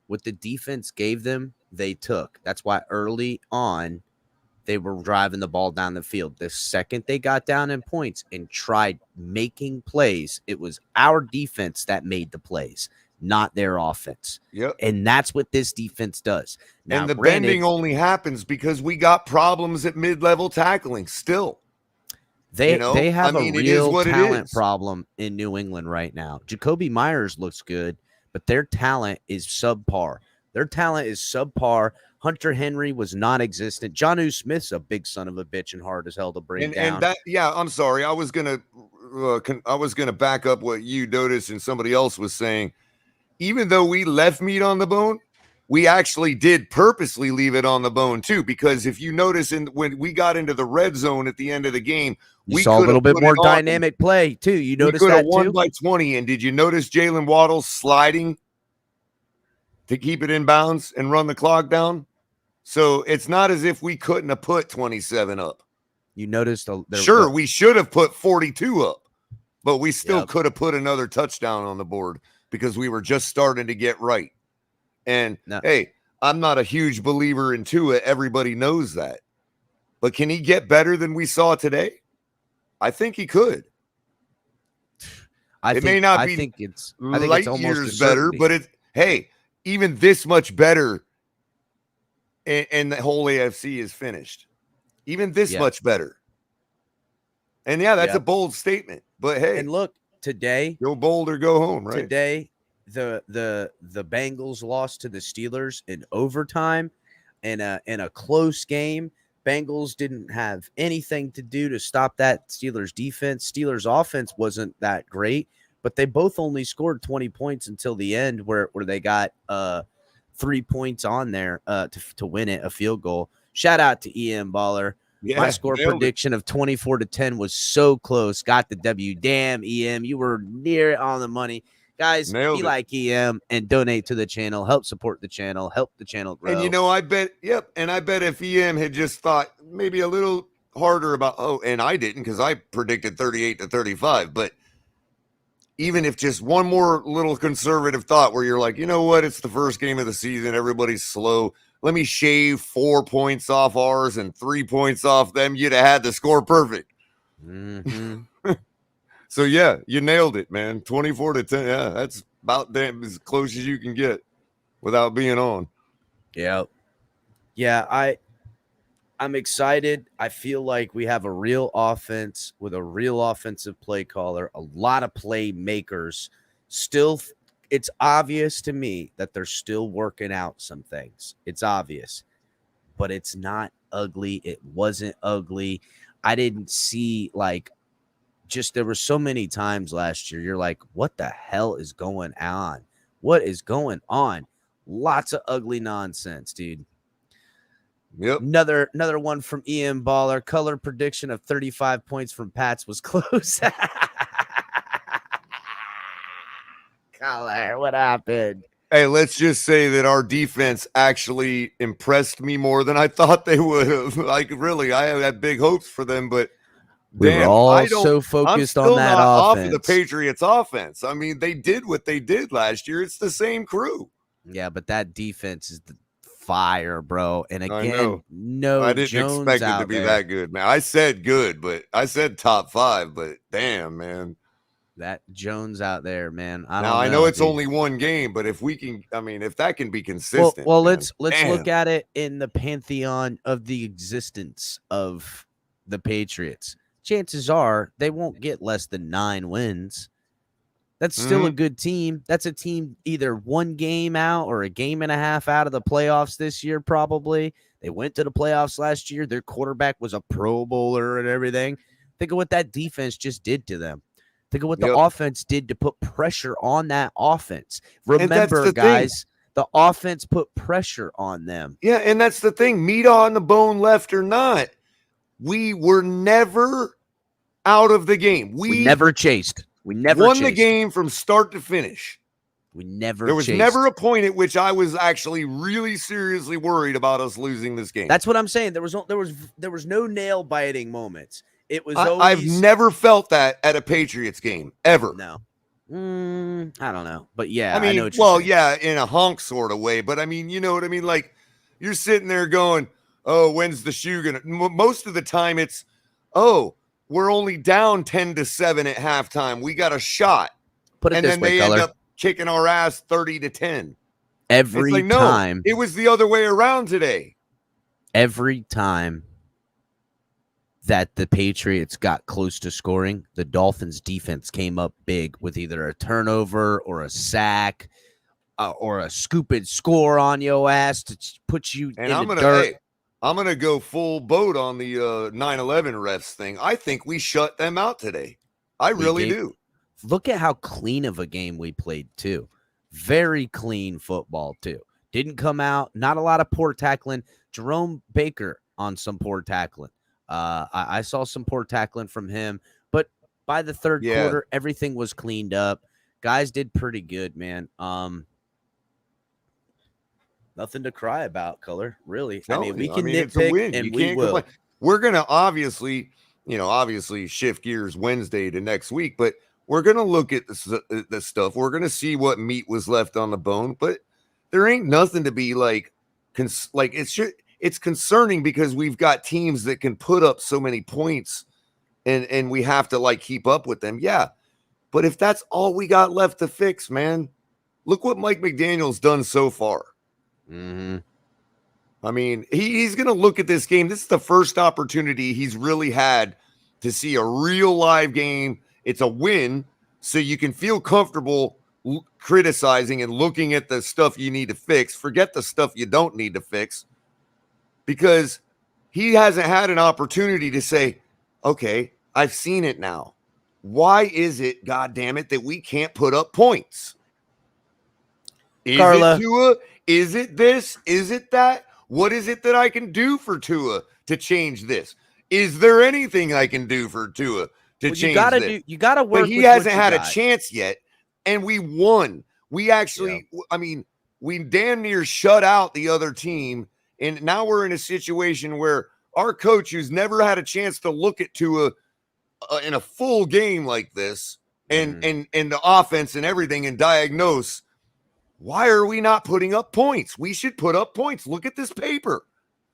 what the defense gave them, they took. That's why early on, they were driving the ball down the field. The second they got down in points and tried making plays, it was our defense that made the plays, not their offense. Yep. And that's what this defense does. Now, and the bending only happens because we got problems at mid-level tackling still. They have a real talent problem in New England right now. Jacoby Myers looks good, but their talent is subpar. Hunter Henry was non-existent. Jonnu Smith's a big son of a bitch and hard as hell to bring down. And that, I'm sorry. I was gonna back up what you noticed and somebody else was saying. Even though we left meat on the bone, we actually did purposely leave it on the bone too. Because if you notice, when we got into the red zone at the end of the game, we saw a little bit more dynamic play too. You noticed that too? We could have won by 20. And did you notice Jalen Waddle sliding to keep it in bounds and run the clock down? So it's not as if we couldn't have put 27 up. You noticed? We should have put 42 up, but we still could have put another touchdown on the board because we were just starting to get right. And hey, I'm not a huge believer in Tua. Everybody knows that. But can he get better than we saw today? I think he could. I think it's light almost years a better, certainty. but even this much better, and the whole AFC is finished. Even this much better. And that's a bold statement. But hey, and look, today, go bold or go home, right? Today, the Bengals lost to the Steelers in overtime in a close game. Bengals didn't have anything to do to stop that Steelers defense. Steelers offense wasn't that great, but they both only scored 20 points until the end where they got 3 points on there to win it, a field goal. Shout out to EM Baller. Yeah, my score prediction of 24-10 was so close. Got the W. Damn, EM, you were near it on the money. Guys, be like EM and donate to the channel. Help support the channel. Help the channel grow. And I bet, and I bet if EM had just thought maybe a little harder about, and I didn't because I predicted 38-35, but even if just one more little conservative thought where you're like, you know what, it's the first game of the season, everybody's slow. Let me shave 4 points off ours and 3 points off them. You'd have had the score perfect. Mm-hmm. So, yeah, you nailed it, man. 24-10. Yeah, that's about damn as close as you can get without being on. Yeah. Yeah, I'm excited. I feel like we have a real offense with a real offensive play caller, a lot of playmakers. Still, it's obvious to me that they're still working out some things. It's obvious, but it's not ugly. It wasn't ugly. I didn't see there were so many times last year. You're like, what the hell is going on? What is going on? Lots of ugly nonsense, dude. Yep. Another one from EM Baller. Color prediction of 35 points from Pats was close. Color, what happened? Hey, let's just say that our defense actually impressed me more than I thought they would have. Really, I had big hopes for them, but we were all so focused on that offense. Off of the Patriots offense. I mean, they did what they did last year. It's the same crew. Yeah, but that defense is the fire, bro. And again, I didn't expect it to be that good, man. I said good, but I said top 5, but damn, man. That Jones out there, man. I know it's only one game, but if we can, if that can be consistent. Well, let's look at it in the pantheon of the existence of the Patriots. Chances are they won't get less than 9 wins. That's still a good team. That's a team either one game out or a game and a half out of the playoffs this year, probably. They went to the playoffs last year. Their quarterback was a Pro Bowler and everything. Think of what that defense just did to them. Think of what the offense did to put pressure on that offense. Remember, guys, the offense put pressure on them. Yeah, and that's the thing. Meat on the bone left or not, we were never out of the game. We never chased. We never won the game from start to finish. We never There was never a point at which I was actually really seriously worried about us losing this game. That's what I'm saying. There was no nail biting moments. It was I've never felt that at a Patriots game ever. No. I don't know. But yeah, I know what you're saying. In a honk sort of way, but you know what I mean? Like you're sitting there going, "Oh, when's the shoe gonna?" Most of the time it's, "Oh, we're only down 10-7 at halftime. We got a shot." Put it this way, they end up kicking our ass 30-10. Every time. No, it was the other way around today. Every time that the Patriots got close to scoring, the Dolphins defense came up big with either a turnover or a sack or a scoop and score on your ass to put you in the dirt. Hey, I'm going to go full boat on the 9/11 refs thing. I think we shut them out today. I really do. Look at how clean of a game we played, too. Very clean football, too. Didn't come out. Not a lot of poor tackling. Jerome Baker on some poor tackling. I saw some poor tackling from him. But by the third quarter, everything was cleaned up. Guys did pretty good, man. Nothing to cry about, Color, really. We can nitpick, and we will. Complain. We're going to obviously shift gears Wednesday to next week, but we're going to look at the stuff. We're going to see what meat was left on the bone, but there ain't nothing to be it's concerning because we've got teams that can put up so many points and we have to like keep up with them. Yeah. But if that's all we got left to fix, man, look what Mike McDaniel's done so far. Mm-hmm. I mean, he's going to look at this game. This is the first opportunity he's really had to see a real live game. It's a win, so you can feel comfortable criticizing and looking at the stuff you need to fix. Forget the stuff you don't need to fix, because he hasn't had an opportunity to say, okay, I've seen it now. Why is it, God damn it, that we can't put up points? Is Carla. it Tua? Is it this? Is it that? What is it that I can do for Tua to change this? Is there anything I can do for Tua to change this? You gotta work. But he hasn't had a chance yet, and we won. We actually, I mean, we damn near shut out the other team, and now we're in a situation where our coach, who's never had a chance to look at Tua in a full game like this, and the offense and everything, and diagnose, why are we not putting up points? We should put up points. Look at this paper.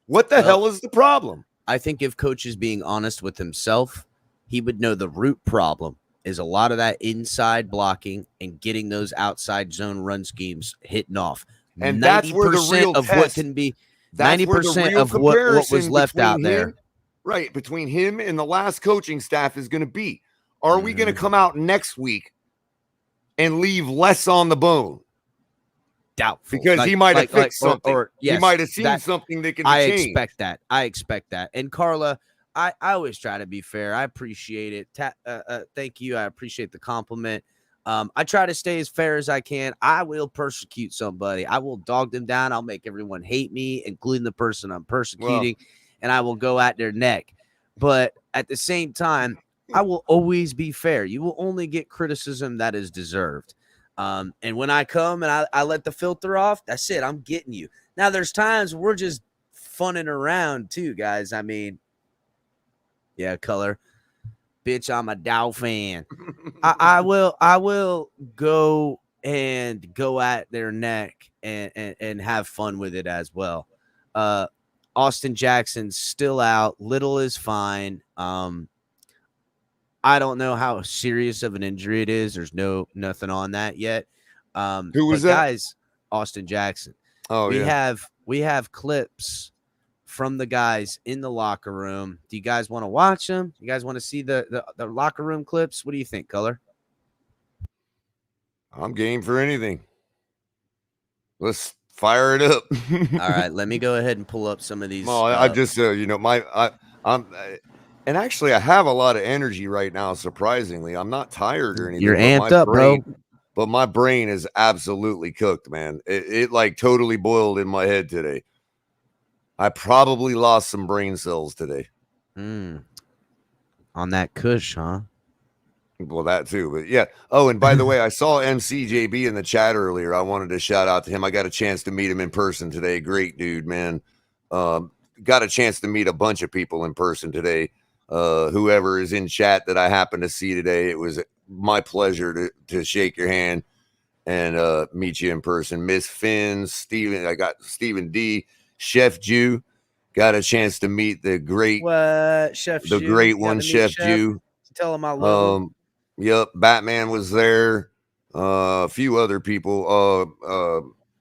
What the hell is the problem? I think if coach is being honest with himself, he would know the root problem is a lot of that inside blocking and getting those outside zone run schemes hitting off. And that's where the real of test, what can be 90% of what was left out there. Right, between him and the last coaching staff is going to be, are we going to come out next week and leave less on the bone? Doubtful. Because he might have fixed something. Or he might have seen something that can be changed. I expect that. And Carla, I always try to be fair. I appreciate it. Thank you. I appreciate the compliment. I try to stay as fair as I can. I will persecute somebody. I will dog them down. I'll make everyone hate me, including the person I'm persecuting, and I will go at their neck. But at the same time, I will always be fair. You will only get criticism that is deserved. And when I come and I let the filter off, that's it. I'm getting you. Now, there's times we're just funning around too, guys. I mean, yeah, color. Bitch, I'm a Dow fan. I will go and go at their neck and have fun with it as well. Austin Jackson's still out. Little is fine. I don't know how serious of an injury it is. There's nothing on that yet. Who was that? Guys, Austin Jackson. Oh, we have clips from the guys in the locker room. Do you guys want to watch them? You guys want to see the locker room clips? What do you think, Color? I'm game for anything. Let's fire it up. All right, let me go ahead and pull up some of these. Well, I just I'm and actually I have a lot of energy right now. Surprisingly, I'm not tired or anything. You're amped up, bro. But my brain is absolutely cooked, man. It like totally boiled in my head today. I probably lost some brain cells today. On that Kush, huh? Well, that too, but yeah. Oh, and by the way, I saw MCJB in the chat earlier. I wanted to shout out to him. I got a chance to meet him in person today. Great dude, man. Got a chance to meet a bunch of people in person today. Whoever is in chat that I happened to see today, it was my pleasure to shake your hand and meet you in person. Miss Finn, Steven, I got Stephen D, Chef Jew. Got a chance to meet the great Chef the Jew? great one, Chef Jew. Tell him I love him. Yep, Batman was there. A few other people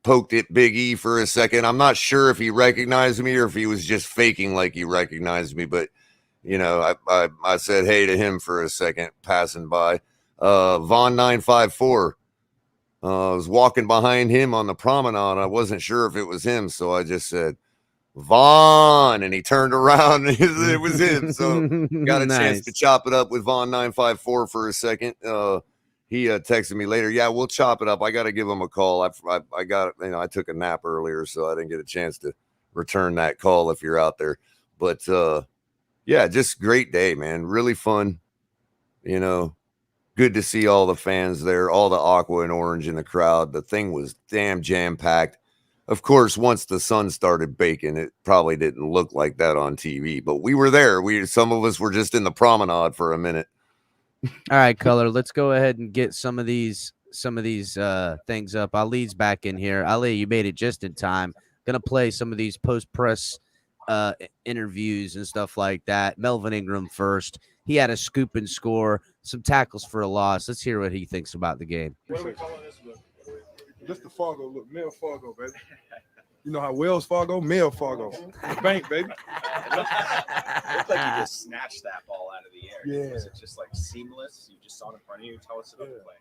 poked at Big E for a second. I'm not sure if he recognized me or if he was just faking like he recognized me, but you know, I said hey to him for a second, passing by. Vaughn 954. I was walking behind him on the promenade. I wasn't sure if it was him, so I just said Vaughn, and he turned around and it was him. So got a chance to chop it up with Vaughn 954 for a second. He texted me later. Yeah, we'll chop it up. I got to give him a call. I got, you know, I took a nap earlier, so I didn't get a chance to return that call if you're out there. But yeah, just great day, man. Really fun. You know, good to see all the fans there, all the aqua and orange in the crowd. The thing was damn jam-packed. Of course, once the sun started baking, it probably didn't look like that on TV, but we were there. Some of us were just in the promenade for a minute. All right, Color, let's go ahead and get some of these things up. Ali's back in here. Ali, you made it just in time. Gonna play some of these post-press interviews and stuff like that. Melvin Ingram first. He had a scoop and score, some tackles for a loss. Let's hear what he thinks about the game. What are we calling this look? This the Fargo look, male Fargo, baby. You know how Wells Fargo, male Fargo. The bank, baby. It looked like you just snatched that ball out of the air. Yeah. Was it just like seamless? You just saw it in front of you. Tell us about the play.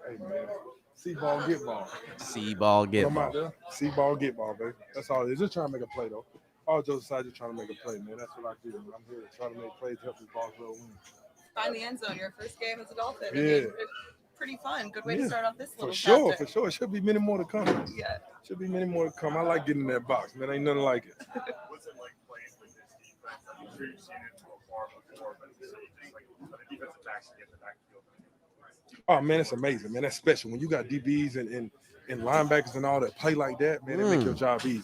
Hey, man. See ball, get ball. See ball, get Come out ball. there. See ball, get ball, baby. That's all it is. Just trying to make a play, though. All jokes aside, just trying to make a play, man. That's what I do. Man. I'm here to try to make plays to help this ball grow win. Find the end zone. Your first game as a Dolphin. Yeah. I mean, pretty fun. Good way to start off this little For sure, chapter. for sure. It should be many more to come. Yeah. Should be many more to come. I like getting in that box, man. Ain't nothing like it. What's it like playing with this defense? I'm sure you've seen it before, but it's just like the defensive backs get the backfield. Oh, man, it's amazing, man. That's special. When you got DBs and linebackers and all that play like that, man, it make your job easy.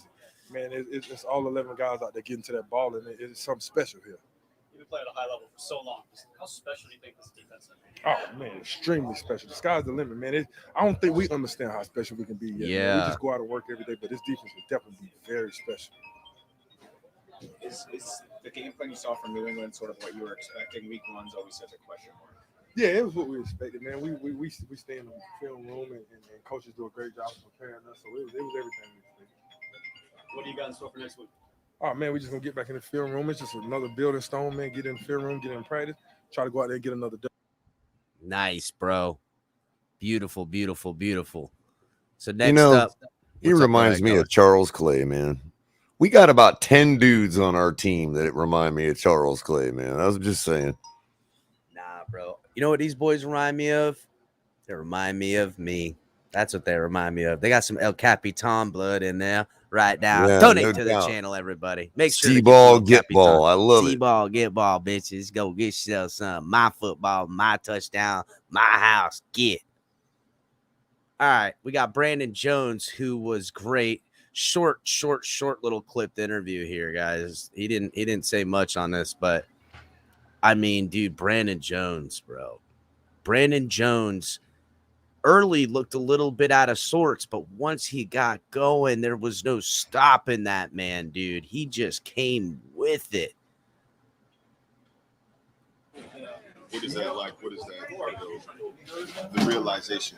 Man, it's all 11 guys out there getting to that ball, and it's something special here. You've been playing at a high level for so long. How special do you think this defense is? Oh, man, extremely special. The sky's the limit, man. I don't think we understand how special we can be yet. Yeah. Man. We just go out and work every day, but this defense will definitely be very special. Is the game plan you saw from New England sort of what you were expecting? Week one's always such a question mark. Yeah, it was what we expected, man. We stay in the film room, and coaches do a great job of preparing us, so it was everything we expected. What do you got in store for next week? Oh, man, we're just going to get back in the film room. It's just another building stone, man. Get in the film room, get in practice, try to go out there and get another dub. Nice, bro. Beautiful, beautiful, beautiful. So next up. He reminds me of Charles Clay, man. We got about 10 dudes on our team that remind me of Charles Clay, man. I was just saying. Nah, bro. You know what these boys remind me of? They remind me of me. That's what they remind me of. They got some El Capitan blood in there right now. Yeah, Donate no to the doubt. channel, everybody. Make sure See-ball, get ball. I love it. See-ball, get ball, bitches. Go get yourself some. My football, my touchdown, my house. Get. All right. We got Brandon Jones, who was great. Short little clipped interview here, guys. He didn't say much on this, but I mean, dude, Brandon Jones, bro. Brandon Jones early looked a little bit out of sorts, but once he got going, there was no stopping that man, dude. He just came with it. What is that like? What is that? The realization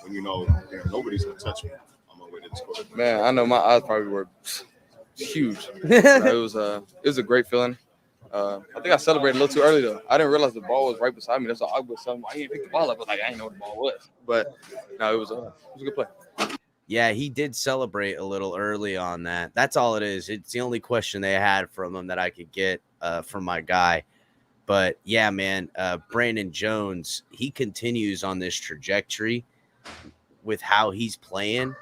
when you know nobody's gonna touch me on my way to this court. Man, I know my eyes probably were huge. It was a great feeling. I think I celebrated a little too early though. I didn't realize the ball was right beside me. That's all I was saying. I didn't pick the ball up. I was like, I didn't know what the ball was. But no, it was a good play. Yeah, he did celebrate a little early on that. That's all it is. It's the only question they had from him that I could get from my guy. But yeah, man, Brandon Jones, he continues on this trajectory with how he's playing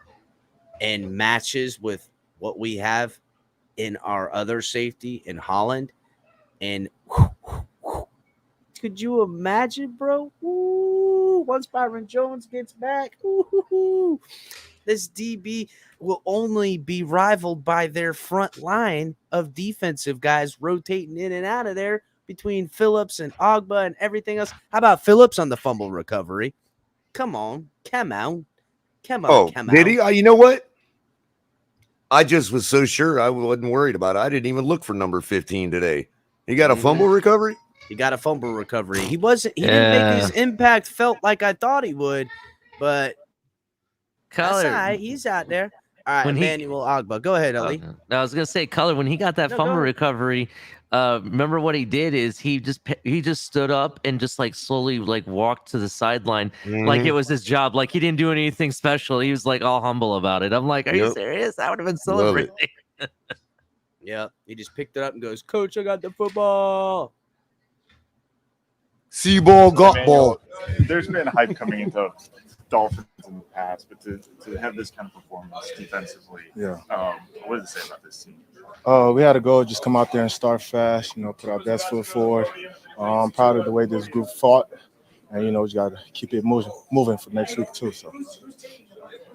and matches with what we have in our other safety in Holland. And could you imagine, bro? Ooh, once Byron Jones gets back, ooh, this DB will only be rivaled by their front line of defensive guys rotating in and out of there between Phillips and Ogbah and everything else. How about Phillips on the fumble recovery? Come on. Did he? You know what? I just was so sure I wasn't worried about it. I didn't even look for number 15 today. He got a fumble recovery? He got a fumble recovery. He didn't make his impact felt like I thought he would, but that's all right. He's out there. All right, Emmanuel Ogbah. Go ahead, Ali. I was gonna say, Color, when he got that fumble recovery, remember what he did is he just stood up and just like slowly like walked to the sideline like it was his job. Like he didn't do anything special. He was like all humble about it. I'm like, are you serious? I would have been celebrating. Yeah, he just picked it up and goes, Coach, I got the football. See ball, got ball. There's been hype coming into Dolphins in the past, but to have this kind of performance defensively, what does it say about this team? We had to go, just come out there and start fast, put our best foot forward. I'm proud of the way this group fought, and, we got to keep it moving for next week too. So.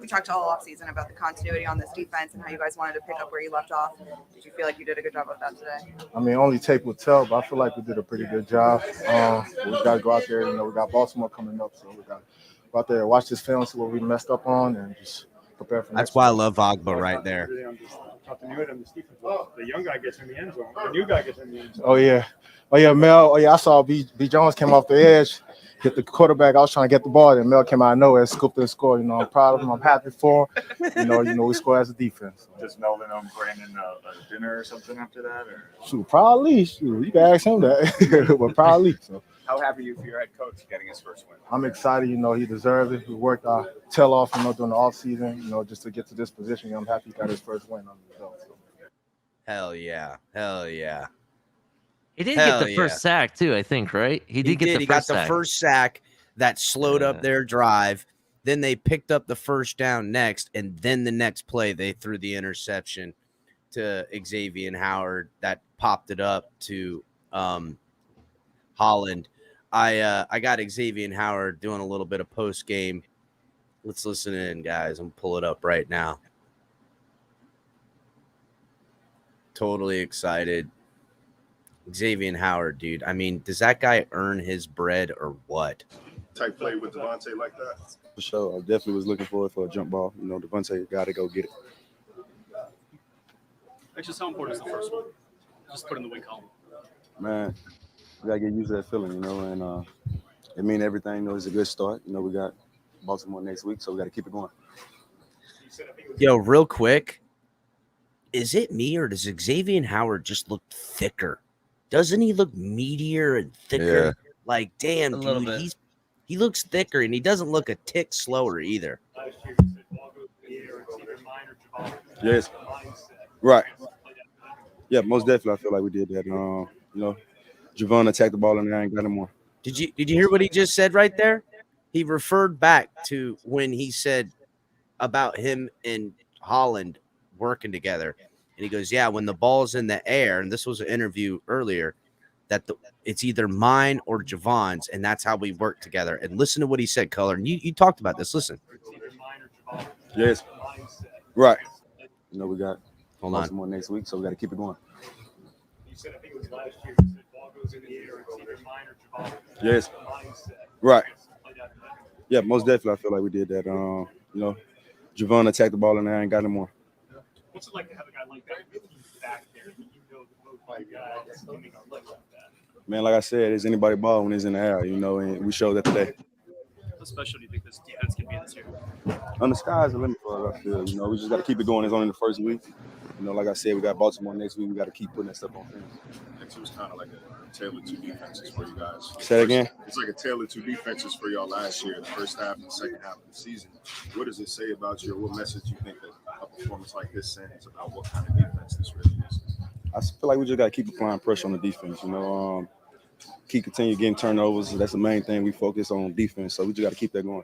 We talked all offseason about the continuity on this defense and how you guys wanted to pick up where you left off. Did you feel like you did a good job of that today? I mean, only tape will tell, but I feel like we did a pretty good job. We got to go out there. We got Baltimore coming up, so we got to go out there, watch this film, see what we messed up on, and just prepare for. That's why I love Ogbah right there. Nothing new to them. This defense. The young guy gets in the end zone. The new guy gets in the end zone. Oh yeah, Mel. Oh yeah, I saw B Jones came off the edge, hit the quarterback. I was trying to get the ball, and Mel came out of nowhere, scooped and scored. You know, I'm proud of him. I'm happy for him. You know, we scored as a defense. Does Melvin Brandon a dinner or something after that? Or? Shoot, probably. Shoot, you can ask him that. But probably. So. How happy are you for your head coach getting his first win? I'm excited. You know, he deserves it. We worked our tail off, you know, during the offseason, you know, just to get to this position. I'm happy he got his first win on the belt. So. Hell yeah. Hell yeah. He did get the first sack too, I think, right? He did get the first sack. He got the first sack that slowed up their drive. Then they picked up the first down next, and then the next play they threw the interception to Xavien Howard that popped it up to Holland. I got Xavien Howard doing a little bit of post game. Let's listen in, guys. I'm pull it up right now. Totally excited. Xavien Howard, dude. I mean, does that guy earn his bread or what? Type play with Devontae like that? For sure. I definitely was looking forward for a jump ball. You know, Devontae got to go get it. It's just how important is the first one? Just put in the win column. Man, we got to get used to that feeling, you know, and it means everything. You know, it's a good start. You know, we got Baltimore next week, so we got to keep it going. Yo, real quick, is it me or does Xavien Howard just look thicker? Doesn't he look meatier and thicker? Yeah. Like, damn, dude, he looks thicker and he doesn't look a tick slower either. Yes. Right. Yeah, most definitely. I feel like we did that. You know, Javon attacked the ball and I ain't got no more. Did you hear what he just said right there? He referred back to when he said about him and Holland working together. And he goes, yeah, when the ball's in the air, and this was an interview earlier, that it's either mine or Javon's, and that's how we work together. And listen to what he said, Color. And you talked about this. Listen. Yes. Right. You know, we got Hold on. Baltimore next week, so we got to keep it going. You said, I think it was last year, you said ball goes in the air, it's either mine or Javon. Yes. Right. Yeah, most definitely. I feel like we did that. You know, Javon attacked the ball and I ain't got no more. What's it like to have a guy like that with you back there? You know the move by guy that's moving our leg like that. Man, like I said, it's anybody ball when it's in the air, you know, and we showed that today. How special do you think this defense can be this year? On the sky's the limit for us, I feel. You know, we just got to keep it going. It's only the first week. You know, like I said, we got Baltimore next week. We got to keep putting that stuff on film. Next was kind of like a tale of two defenses for you guys. Say that again? It's like a tale of two defenses for y'all last year, the first half and the second half of the season. What does it say about you? What message you think that a performance like this sends about what kind of defense this really is? I feel like we just got to keep applying pressure on the defense, you know. Continue getting turnovers. That's the main thing. We focus on defense, so we just got to keep that going.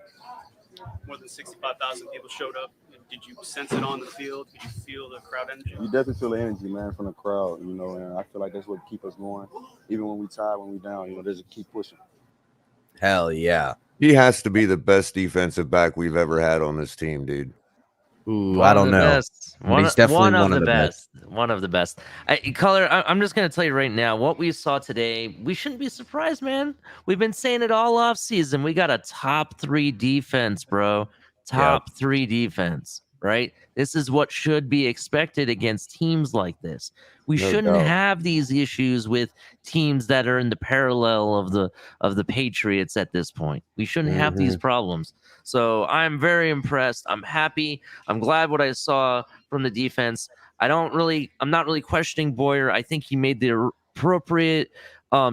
More than 65,000 people showed up. Did you sense it on the field? Did you feel the crowd energy? You definitely feel the energy, man, from the crowd, you know, and I feel like that's what keep us going. Even when we tired, when we down, you know, just keep pushing. Hell yeah. He has to be the best defensive back we've ever had on this team, dude. Ooh, I don't know. He's definitely one of the best. One of the best. Color, I'm just going to tell you right now, what we saw today, we shouldn't be surprised, man. We've been saying it all off season. We got a top 3 defense, bro. Top 3 defense, right? This is what should be expected against teams like this. We shouldn't have these issues with teams that are in the parallel of the Patriots at this point. We shouldn't have these problems. So I'm very impressed. I'm happy. I'm glad what I saw from the defense. I'm not really questioning Boyer. I think he made the appropriate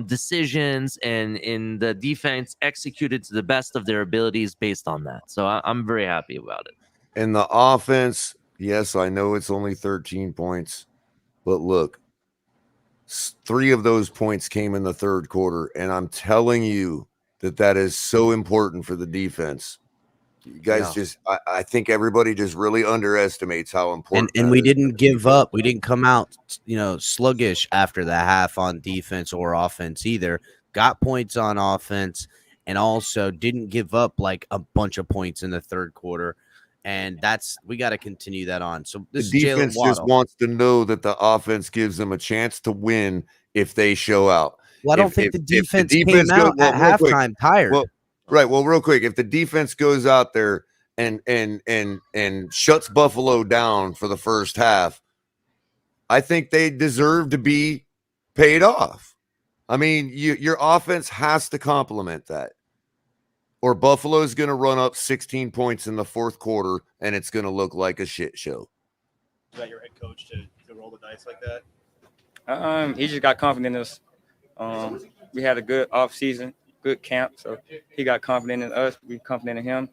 decisions, and in the defense executed to the best of their abilities based on that. So I'm very happy about it. In the offense, yes, I know it's only 13 points, but look, 3 of those points came in the third quarter, and I'm telling you that is so important for the defense. You guys I think everybody just really underestimates how important. And we didn't give up. We didn't come out, sluggish after the half on defense or offense either. Got points on offense and also didn't give up like a bunch of points in the third quarter. And we got to continue that on. So this the defense just wants to know that the offense gives them a chance to win if they show out. Well, I don't think the defense came out at halftime tired. Well, right. Well, real quick, if the defense goes out there and shuts Buffalo down for the first half, I think they deserve to be paid off. I mean, your offense has to complement that, or Buffalo's going to run up 16 points in the fourth quarter, and it's going to look like a shit show. Is that your head coach to roll the dice like that? He just got confident in us. We had a good off season, good camp, so he got confident in us. We confident in him.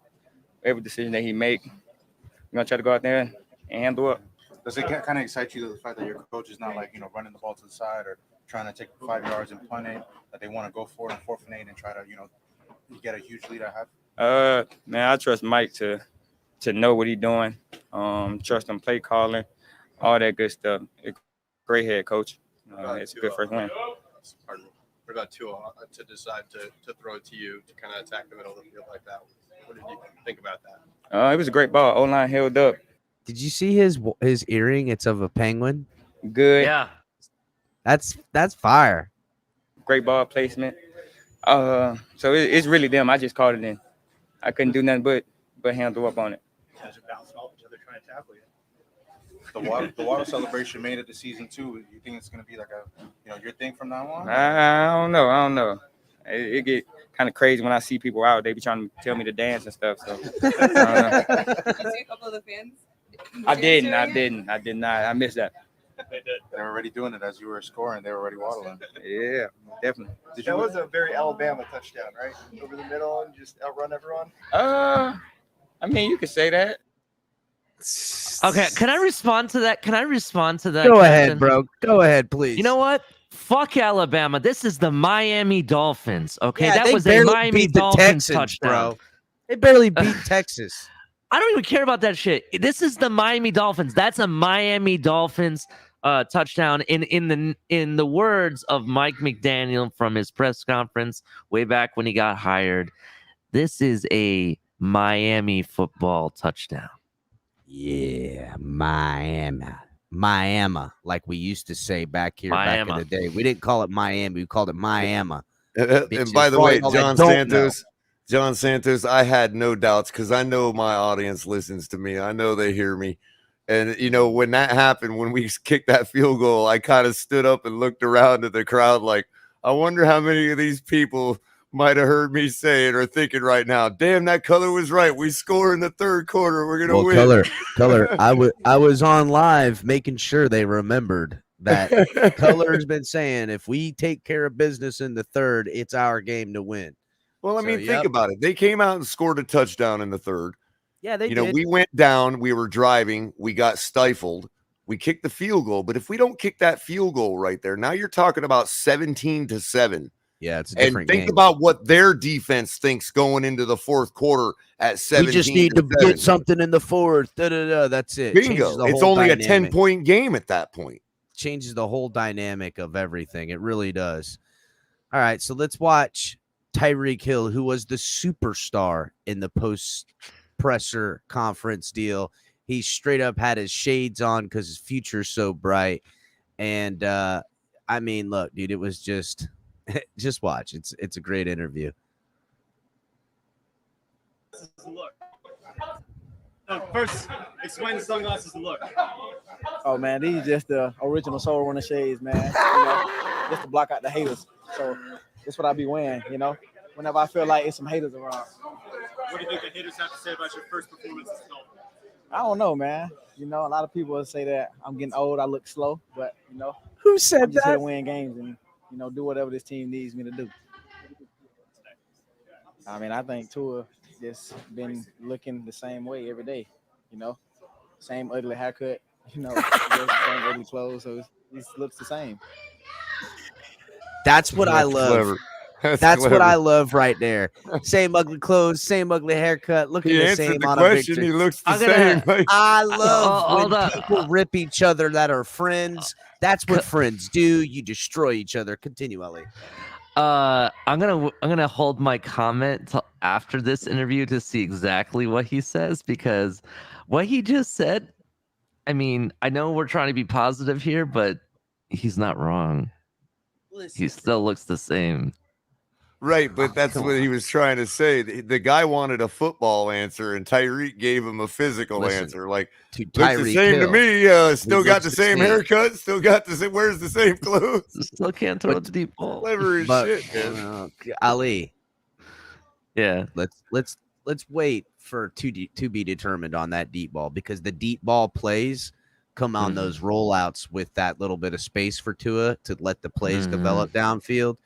Every decision that he make, we're gonna try to go out there and handle up. Does it kind of excite you, the fact that your coach is not like, running the ball to the side or trying to take 5 yards and punt it, that they want to go for it on 4th and 8 and try to, get a huge lead at half? Man, I trust Mike to know what he's doing. Trust him play calling, all that good stuff. Great head coach. It's a good first win. Pardon me. What about Tua to decide to throw it to you to kind of attack the middle of the field like that? What did you think about that? It was a great ball. O-line held up. Did you see his earring? It's of a penguin. Good. Yeah. That's fire. Great ball placement. So it's really them. I just called it in. I couldn't do nothing but handle up on it. You guys are bouncing off each other trying to tackle you. The Waddle celebration made it the season too. You think it's going to be like your thing from now on? I don't know. It get kind of crazy when I see people out. They be trying to tell me to dance and stuff. So I don't know. Did you see a couple of the fans? I did not. I missed that. They were already doing it as you were scoring. They were already waddling. Yeah, definitely. That was a very Alabama touchdown, right? Over the middle and just outrun everyone. I mean, you could say that. Okay, can I respond to that? Go Captain? ahead, bro. Go ahead, please. You know what? Fuck Alabama. This is the Miami Dolphins. Okay, Yeah, that they was a barely Miami beat the Dolphins Texans, touchdown. bro. They barely beat Texas. I don't even care about that shit. This is the Miami Dolphins. That's a Miami Dolphins touchdown. In the words of Mike McDaniel from his press conference way back when he got hired, this is a Miami football touchdown. Yeah, Miami, like we used to say back here back in the day. We didn't call it Miami, we called it Miami. And by the way, John Santos, I had no doubts because I know my audience listens to me. I know they hear me. And, when that happened, when we kicked that field goal, I kind of stood up and looked around at the crowd like, I wonder how many of these people might have heard me say it or thinking right now, damn, that color was right. We score in the third quarter. We're going to win. Color. I was on live making sure they remembered that Color's been saying if we take care of business in the third, it's our game to win. Well, I mean, think about it. They came out and scored a touchdown in the third. Yeah, they did. We went down. We were driving. We got stifled. We kicked the field goal. But if we don't kick that field goal right there, now you're talking about 17-7. Yeah, it's a different game. And think game. about what their defense thinks going into the fourth quarter at 17. We just need to get something in the fourth. That's it. Bingo. It's only a 10-point game at that point. Changes the whole dynamic of everything. It really does. All right, so let's watch Tyreek Hill, who was the superstar in the post-presser conference deal. He straight up had his shades on because his future's so bright. And, I mean, look, dude, it was just watch. It's a great interview. Look. First, explain the sunglasses and look. Oh man, these just the original Soul Runner shades, man. Just to block out the haters. So that's what I be wearing, whenever I feel like it's some haters around. What do you think the haters have to say about your first performance as Dolphin? I don't know, man. A lot of people say that I'm getting old, I look slow, but who said I'm just that? here to win games and do whatever this team needs me to do. I mean, I think Tua just been looking the same way every day, same ugly haircut, same ugly clothes, so it looks the same. That's what I love. Clever. That's what I love right there. Same ugly clothes, same ugly haircut. Looking the same on a victory. He looks the same. I love when people rip each other that are friends. That's what friends do. You destroy each other. Continue, Ellie. I'm gonna hold my comment till after this interview to see exactly what he says, because what he just said, I mean, I know we're trying to be positive here, but he's not wrong. He still looks the same. Right, but that's what he was trying to say. The guy wanted a football answer, and Tyreek gave him a physical answer. Like, to looks the Tyreek same Hill, to me. Still who got looks the the same same. haircut. Still got the same. Wears the same clothes. Still can't throw the deep ball. Clever as But shit, man. Ali, Yeah. let's wait for to be determined on that deep ball, because the deep ball plays come on those rollouts with that little bit of space for Tua to let the plays develop downfield.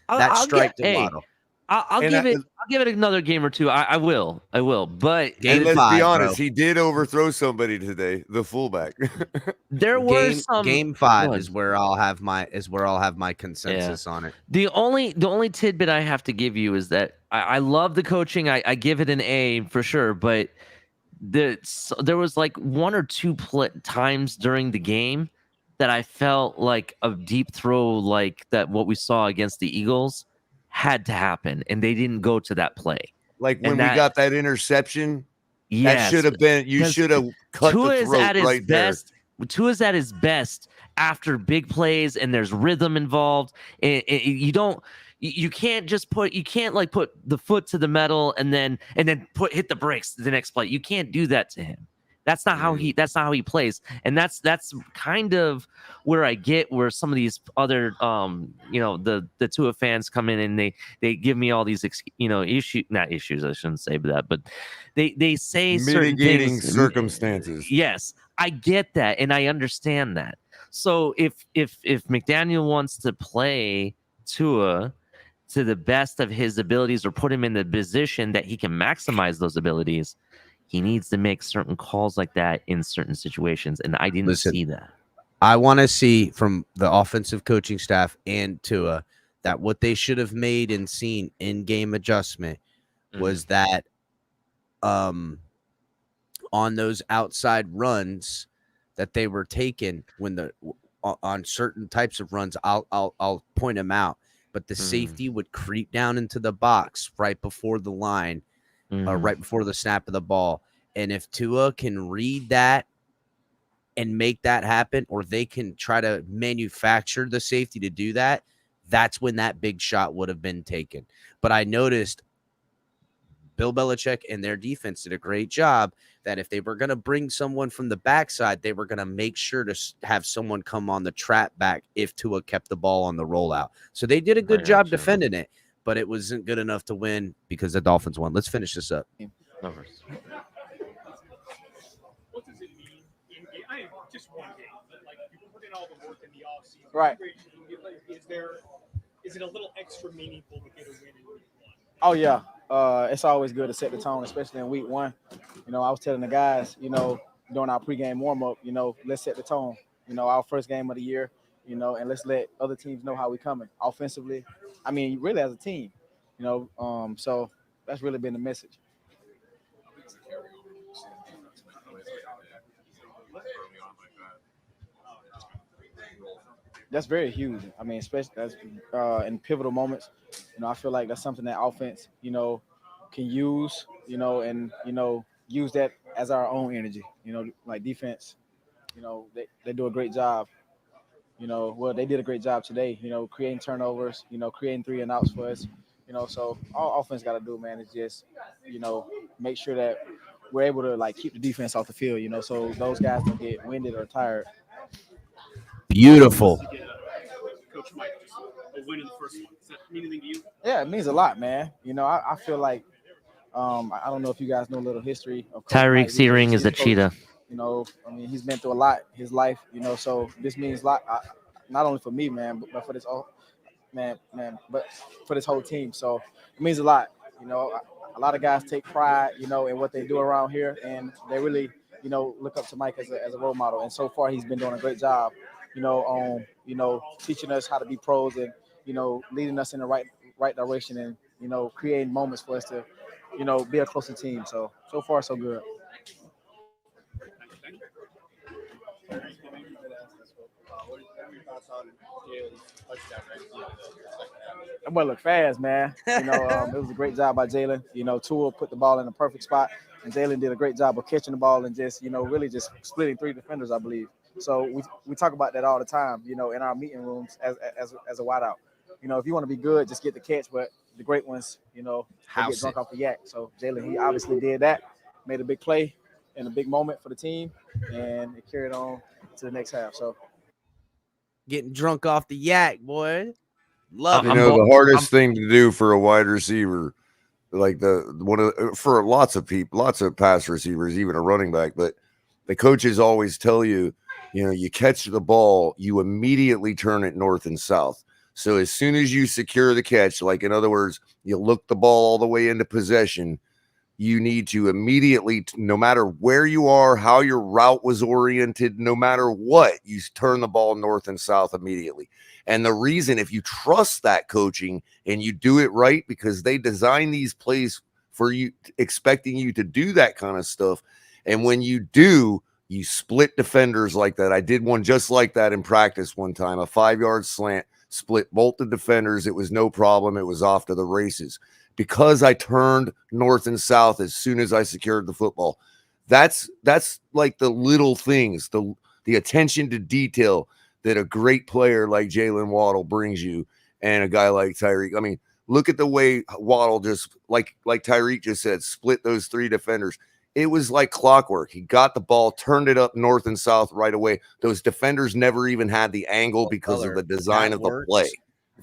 That strike to Waddle. I'll give it another game or two. I will. But And let's be honest, he did overthrow somebody today, the fullback. There were game 5 is where I'll have my consensus on it. The only tidbit I have to give you is that I love the coaching. I give it an A for sure, but there was like one or two times during the game that I felt like a deep throw like that what we saw against the Eagles had to happen, and they didn't go to that play. Like when we got that interception, yes, that should have been, you should have cut the throat right there. Tua's at his best after big plays and there's rhythm involved. You can't put the foot to the metal and then hit the brakes the next play. You can't do that to him. That's not how he plays. And that's kind of where I get where some of these other the Tua fans come in and they give me all these not issues, I shouldn't say that, but they say mitigating certain things, circumstances. Yes, I get that and I understand that. So if McDaniel wants to play Tua to the best of his abilities or put him in the position that he can maximize those abilities, he needs to make certain calls like that in certain situations, and I didn't see that. I want to see from the offensive coaching staff and Tua that what they should have made and seen in-game adjustment was that on those outside runs that they were taking on certain types of runs, I'll point them out, but the safety would creep down into the box right before the line. Right before the snap of the ball. And if Tua can read that and make that happen, or they can try to manufacture the safety to do that, that's when that big shot would have been taken. But I noticed Bill Belichick and their defense did a great job that if they were going to bring someone from the backside, they were going to make sure to have someone come on the trap back if Tua kept the ball on the rollout. So they did a good job defending it. But it wasn't good enough to win because the Dolphins won. Let's finish this up. What does it mean in game? I just one game, but like you put in all the work in the offseason. Right. Is it a little extra meaningful to get a win in week 1? Oh yeah. It's always good to set the tone, especially in week 1. I was telling the guys, during our pregame warm up, let's set the tone. Our first game of the year. And let's let other teams know how we're coming offensively. I mean, really as a team, so that's really been the message. That's very huge. I mean, especially as in pivotal moments, I feel like that's something that offense, can use, and, use that as our own energy, like defense, they do a great job. They did a great job today, creating turnovers, creating 3 and outs for us, so all offense got to do, man, is just, make sure that we're able to like keep the defense off the field, so those guys don't get winded or tired. Beautiful. Coach Mike, just a win in the first one. Does that mean anything to you? Yeah, it means a lot, man. I feel like, I don't know if you guys know a little history of Coach Tyreek Mike. Searing is a cheetah. He's been through a lot his life, so this means a lot, not only for me, man, but for this but for this whole team. So it means a lot. A lot of guys take pride, in what they do around here, and they really, look up to Mike as a role model. And so far, he's been doing a great job, on teaching us how to be pros and leading us in the right direction and creating moments for us to be a closer team. So far, so good. That boy look fast, man. It was a great job by Jalen. Tua put the ball in the perfect spot, and Jalen did a great job of catching the ball and just, really just splitting 3 defenders, I believe. So we talk about that all the time, in our meeting rooms as a wideout. you know, if you want to be good, just get the catch. But the great ones, you know, they get House drunk it. off the yak. So Jalen, he obviously did that, made a big play in a big moment for the team, and it carried on to the next half. So Getting drunk off the yak, boy. Love You it. know, the hardest thing to do for a wide receiver, like for lots of people, lots of pass receivers, even a running back, but the coaches always tell you, you know, you catch the ball, you immediately turn it north and south. So as soon as you secure the catch, like in other words, you look the ball all the way into possession, you need to immediately, no matter where you are, how your route was oriented, no matter what, you turn the ball north and south immediately. And the reason, if you trust that coaching and you do it right, because they design these plays for you, expecting you to do that kind of stuff. And when you do, you split defenders like that. I did one just like that in practice one time, a 5-yard slant, split both the defenders. It was no problem. It was off to the races because I turned north and south as soon as I secured the football. That's like the little things, the attention to detail that a great player like Jalen Waddle brings you, and a guy like Tyreek. I mean, look at the way Waddle just, like Tyreek just said, split those 3 defenders. It was like clockwork. He got the ball, turned it up north and south right away. Those defenders never even had the angle because of the design of the play.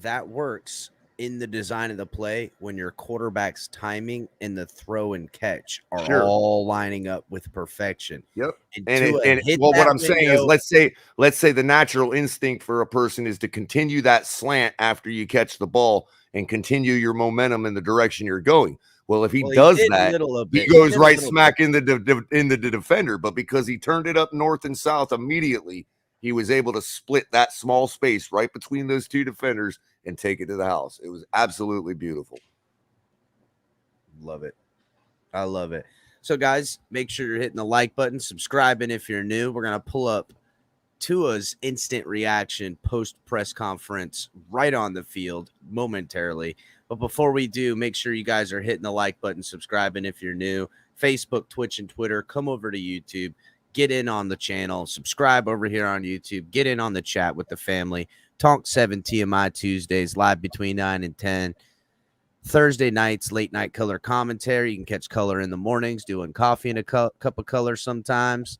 That works in the design of the play when your quarterback's timing and the throw and catch are all lining up with perfection. Yep. And what I'm saying is, let's say the natural instinct for a person is to continue that slant after you catch the ball and continue your momentum in the direction you're going. Well, if he does that, he goes right smack in the defender. But because he turned it up north and south immediately, he was able to split that small space right between those 2 defenders and take it to the house. It was absolutely beautiful. Love it. I love it. So, guys, make sure you're hitting the like button, subscribing if you're new. We're going to pull up Tua's instant reaction post-press conference right on the field momentarily. But before we do, make sure you guys are hitting the like button, subscribing if you're new. Facebook, Twitch, and Twitter. Come over to YouTube. Get in on the channel. Subscribe over here on YouTube. Get in on the chat with the family. Talk 7 TMI Tuesdays, live between 9 and 10. Thursday nights, late night color commentary. You can catch color in the mornings, doing coffee and a cup of color sometimes.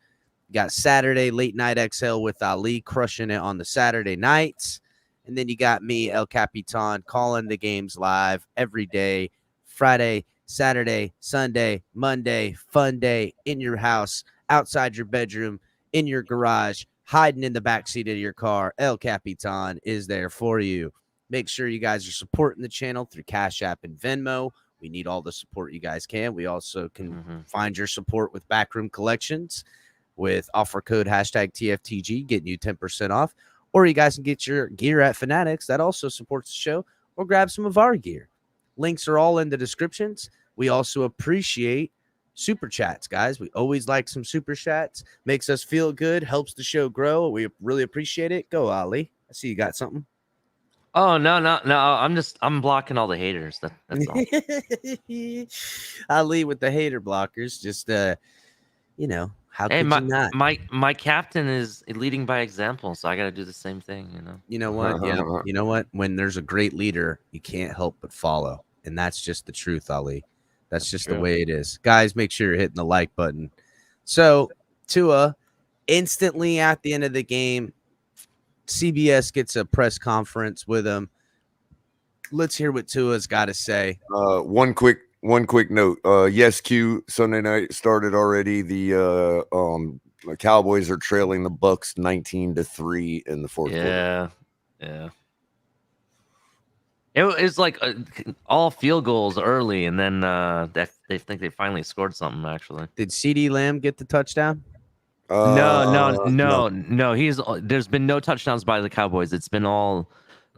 You got Saturday, late night XL with Ali, crushing it on the Saturday nights. And then you got me, El Capitan, calling the games live every day, Friday, Saturday, Sunday, Monday, fun day, in your house, outside your bedroom, in your garage, hiding in the backseat of your car. El Capitan is there for you. Make sure you guys are supporting the channel through Cash App and Venmo. We need all the support you guys can. We also can find your support with Backroom Collections with offer code #TFTG, getting you 10% off. Or you guys can get your gear at Fanatics. That also supports the show. Or grab some of our gear. Links are all in the descriptions. We also appreciate super chats, guys. We always like some super chats. Makes us feel good. Helps the show grow. We really appreciate it. Go, Ali. I see you got something. Oh, no. I'm blocking all the haters. That's all. Ali with the hater blockers. Just, you know. How could you not? My captain is leading by example, so I got to do the same thing, you know. You know what? Yeah. You know what? When there's a great leader, you can't help but follow, and that's just the truth, Ali. That's just the way it is. Guys, make sure you're hitting the like button. So, Tua, instantly at the end of the game, CBS gets a press conference with him. Let's hear what Tua's got to say. One quick note. Yes, Q, Sunday night started already. The Cowboys are trailing the Bucks 19-3 in the fourth quarter. Yeah. It was like all field goals early, and then they think they finally scored something. Actually, did CeeDee Lamb get the touchdown? No. There's been no touchdowns by the Cowboys. It's been all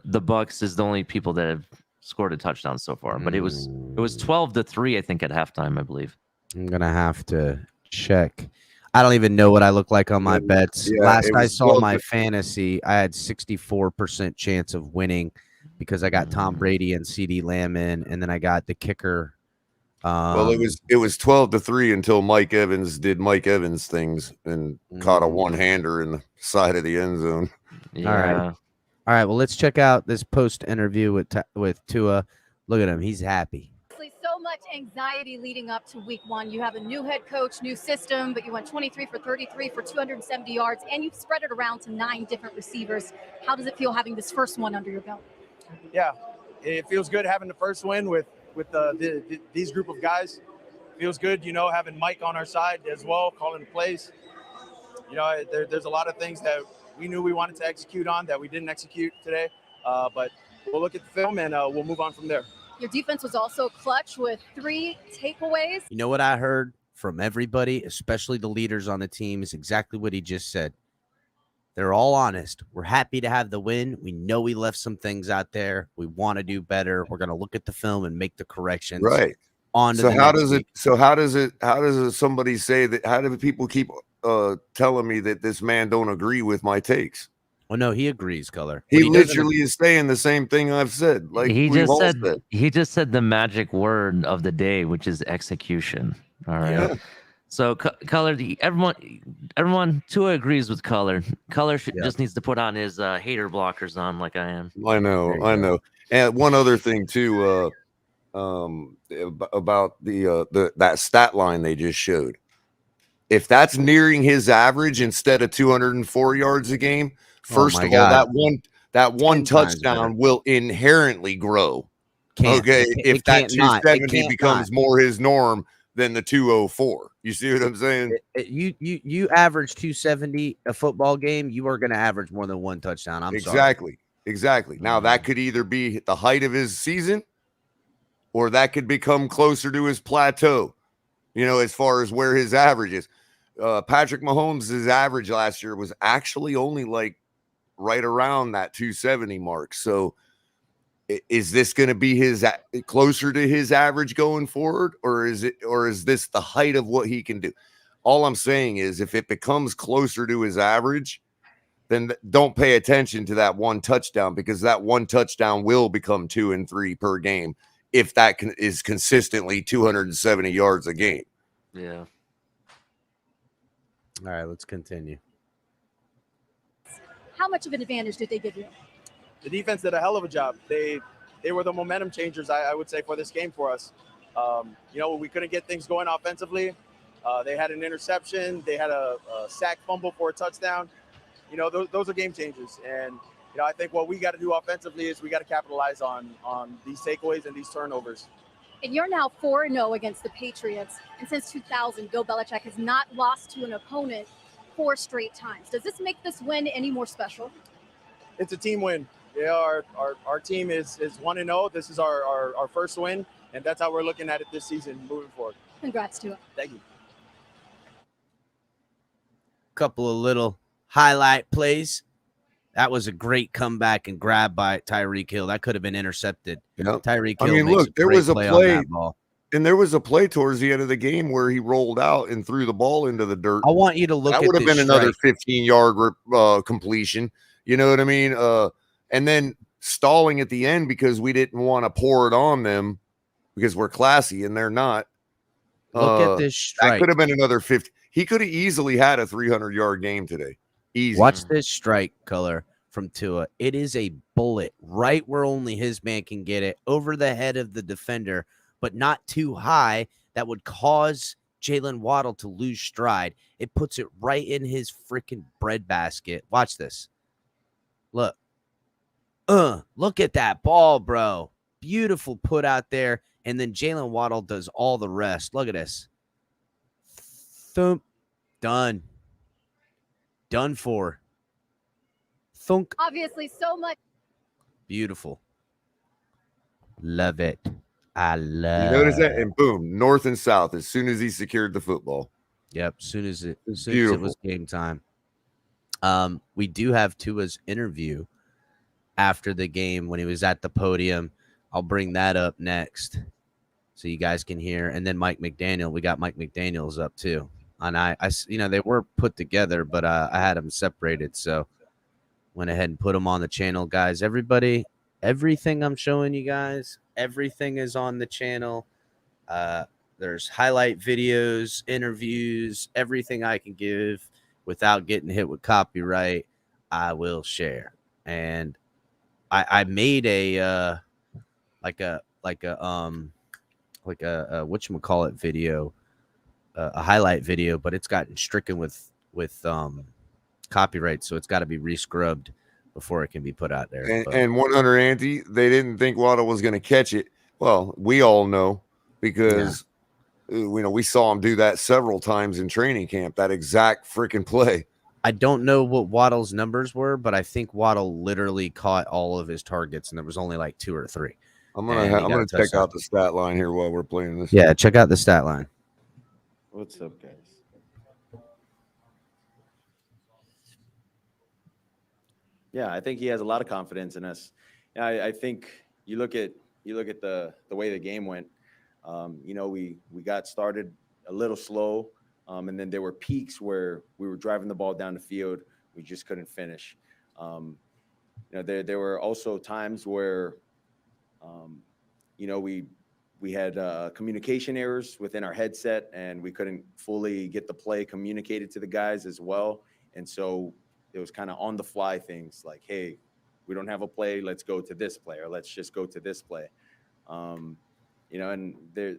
the Bucks is the only people that have scored a touchdown so far. But it was 12-3, I think, at halftime, I believe. I'm gonna have to check. I don't even know what I look like on my bets. Yeah, Last I saw my fantasy, I had 64% chance of winning because I got Tom Brady and CeeDee Lamb in, and then I got the kicker. Well, it was 12-3 until Mike Evans did Mike Evans things and caught a one-hander in the side of the end zone. Yeah. All right, well, let's check out this post interview with Tua. Look at him; he's happy. So much anxiety leading up to week 1. You have a new head coach, new system, but you went 23 for 33 for 270 yards, and you've spread it around to 9 different receivers. How does it feel having this first one under your belt? Yeah, it feels good having the first win with these group of guys. Feels good, having Mike on our side as well, calling the plays. There's a lot of things that we knew we wanted to execute on that we didn't execute today, but we'll look at the film and we'll move on from there. Your defense was also clutch with 3 takeaways. You know what I heard from everybody, especially the leaders on the team, is exactly what he just said. They're all honest. We're happy to have the win. We know we left some things out there. We want to do better. We're going to look at the film and make the corrections. Right. So how does somebody say that? How do people keep telling me that this man don't agree with my takes? Well, no, he agrees, Color. He literally is saying the same thing I've said. Like he just said the magic word of the day, which is execution. All right. Yeah. So Color, everyone, Tua agrees with Color. Color just needs to put on his hater blockers on, like I am. I know. And one other thing too, about that stat line they just showed. If that's nearing his average instead of 204 yards a game, first of all, that one touchdown will inherently grow. If that 270 becomes more his norm than the 204. You see what I'm saying? You average 270 a football game, you are going to average more than 1 touchdown. Exactly. Now that could either be the height of his season, or that could become closer to his plateau, as far as where his average is. Patrick Mahomes' average last year was actually only like right around that 270 mark. So is this going to be closer to his average going forward, or is this the height of what he can do? All I'm saying is if it becomes closer to his average, then don't pay attention to that 1 touchdown, because that 1 touchdown will become 2 and 3 per game if that is consistently 270 yards a game. Yeah. All right, let's continue. How much of an advantage did they give you? The defense did a hell of a job. They were the momentum changers, I would say, for this game for us. We couldn't get things going offensively. They had an interception. They had a sack fumble for a touchdown. Those are game changers. And, I think what we got to do offensively is we got to capitalize on these takeaways and these turnovers. And you're now 4-0 against the Patriots. And since 2000, Bill Belichick has not lost to an opponent 4 straight times. Does this make this win any more special? It's a team win. Yeah, our team is 1-0. This is our first win, and that's how we're looking at it this season moving forward. Congrats to it. Thank you. Couple of little highlight plays. That was a great comeback and grab by Tyreek Hill. That could have been intercepted. Yep. Tyreek Hill. I mean, look, there was a play play, on that ball. and there was a play towards the end of the game where he rolled out and threw the ball into the dirt. I want you to look at that would have this been another strike. 15-yard completion. You know what I mean? And then stalling at the end because we didn't want to pour it on them because we're classy and they're not. Look at this strike. That could have been another 50. He could have easily had a 300-yard game today. Easy. Watch this strike, Color, from Tua. It is a bullet right where only his man can get it, over the head of the defender, but not too high that would cause Jalen Waddle to lose stride. It puts it right in his freaking breadbasket. Watch this. Look. Look at that ball, bro. Beautiful put out there. And then Jalen Waddle does all the rest. Look at this. Thump. Done. Done for. Thunk. Obviously, so much. Beautiful. Love it. I love You notice that? And boom, north and south as soon as he secured the football. Yep, as soon as it was game time. We do have Tua's interview after the game when he was at the podium. I'll bring that up next so you guys can hear. And then Mike McDaniel. We got Mike McDaniels up too. And I they were put together, but I had them separated. So went ahead and put them on the channel, guys. Everybody, everything I'm showing you guys, everything is on the channel. There's highlight videos, interviews, everything I can give without getting hit with copyright, I will share. And I made a whatchamacallit video, a highlight video, but it's gotten stricken with copyright, so it's got to be rescrubbed before it can be put out there. And 100 Anti, they didn't think Waddle was going to catch it. Well, we all know because we saw him do that several times in training camp, that exact freaking play. I don't know what Waddle's numbers were, but I think Waddle literally caught all of his targets, and there was only like 2 or 3. I'm gonna check out the stat line here while we're playing this. Yeah, check out the stat line. What's up, guys? Yeah, I think he has a lot of confidence in us. Yeah, I think you look at the way the game went. We got started a little slow, and then there were peaks where we were driving the ball down the field, we just couldn't finish. There were also times where, we had communication errors within our headset, and we couldn't fully get the play communicated to the guys as well, and so it was kind of on the fly things like, hey, we don't have a play, let's go to this play, or let's just go to this play. And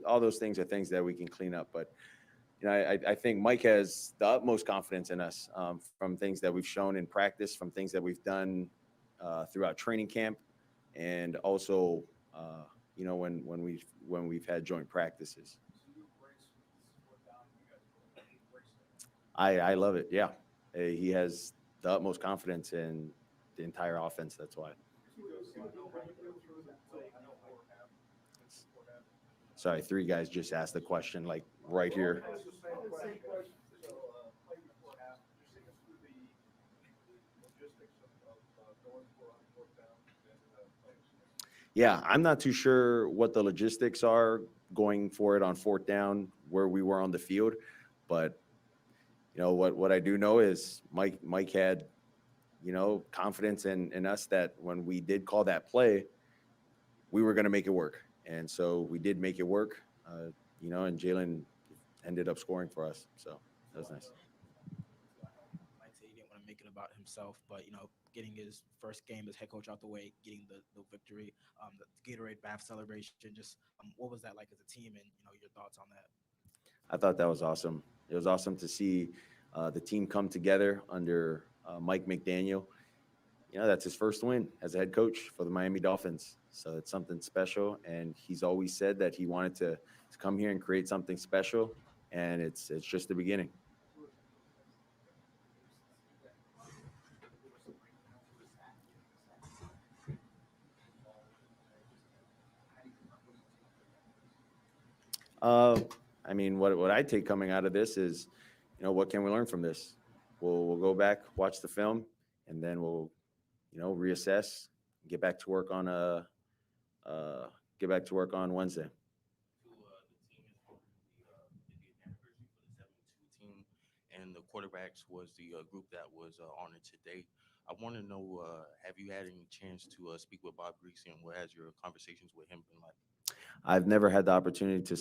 all those things are things that we can clean up. But, I think Mike has the utmost confidence in us from things that we've shown in practice, from things that we've done throughout training camp, and also, when we've had joint practices. I love it. Yeah. He has the utmost confidence in the entire offense. That's why. Sorry, 3 guys just asked the question, like right here. Yeah, I'm not too sure what the logistics are going for it on 4th down, where we were on the field, but what I do know is Mike had, confidence in us that when we did call that play, we were going to make it work. And so we did make it work, and Jalen ended up scoring for us. So that was nice. Mike said he didn't want to make it about himself, but, getting his first game as head coach out the way, getting the victory, the Gatorade bath celebration, just what was that like as a team, and, your thoughts on that? I thought that was awesome. It was awesome to see the team come together under Mike McDaniel. That's his first win as a head coach for the Miami Dolphins. So it's something special. And he's always said that he wanted to come here and create something special. And it's just the beginning. What I take coming out of this is, what can we learn from this? We'll go back, watch the film, and then we'll, reassess, get back to work on Wednesday. And the quarterbacks was the group that was honored today. I want to know, have you had any chance to speak with Bob Greasy, and what has your conversations with him been like? I've never had the opportunity to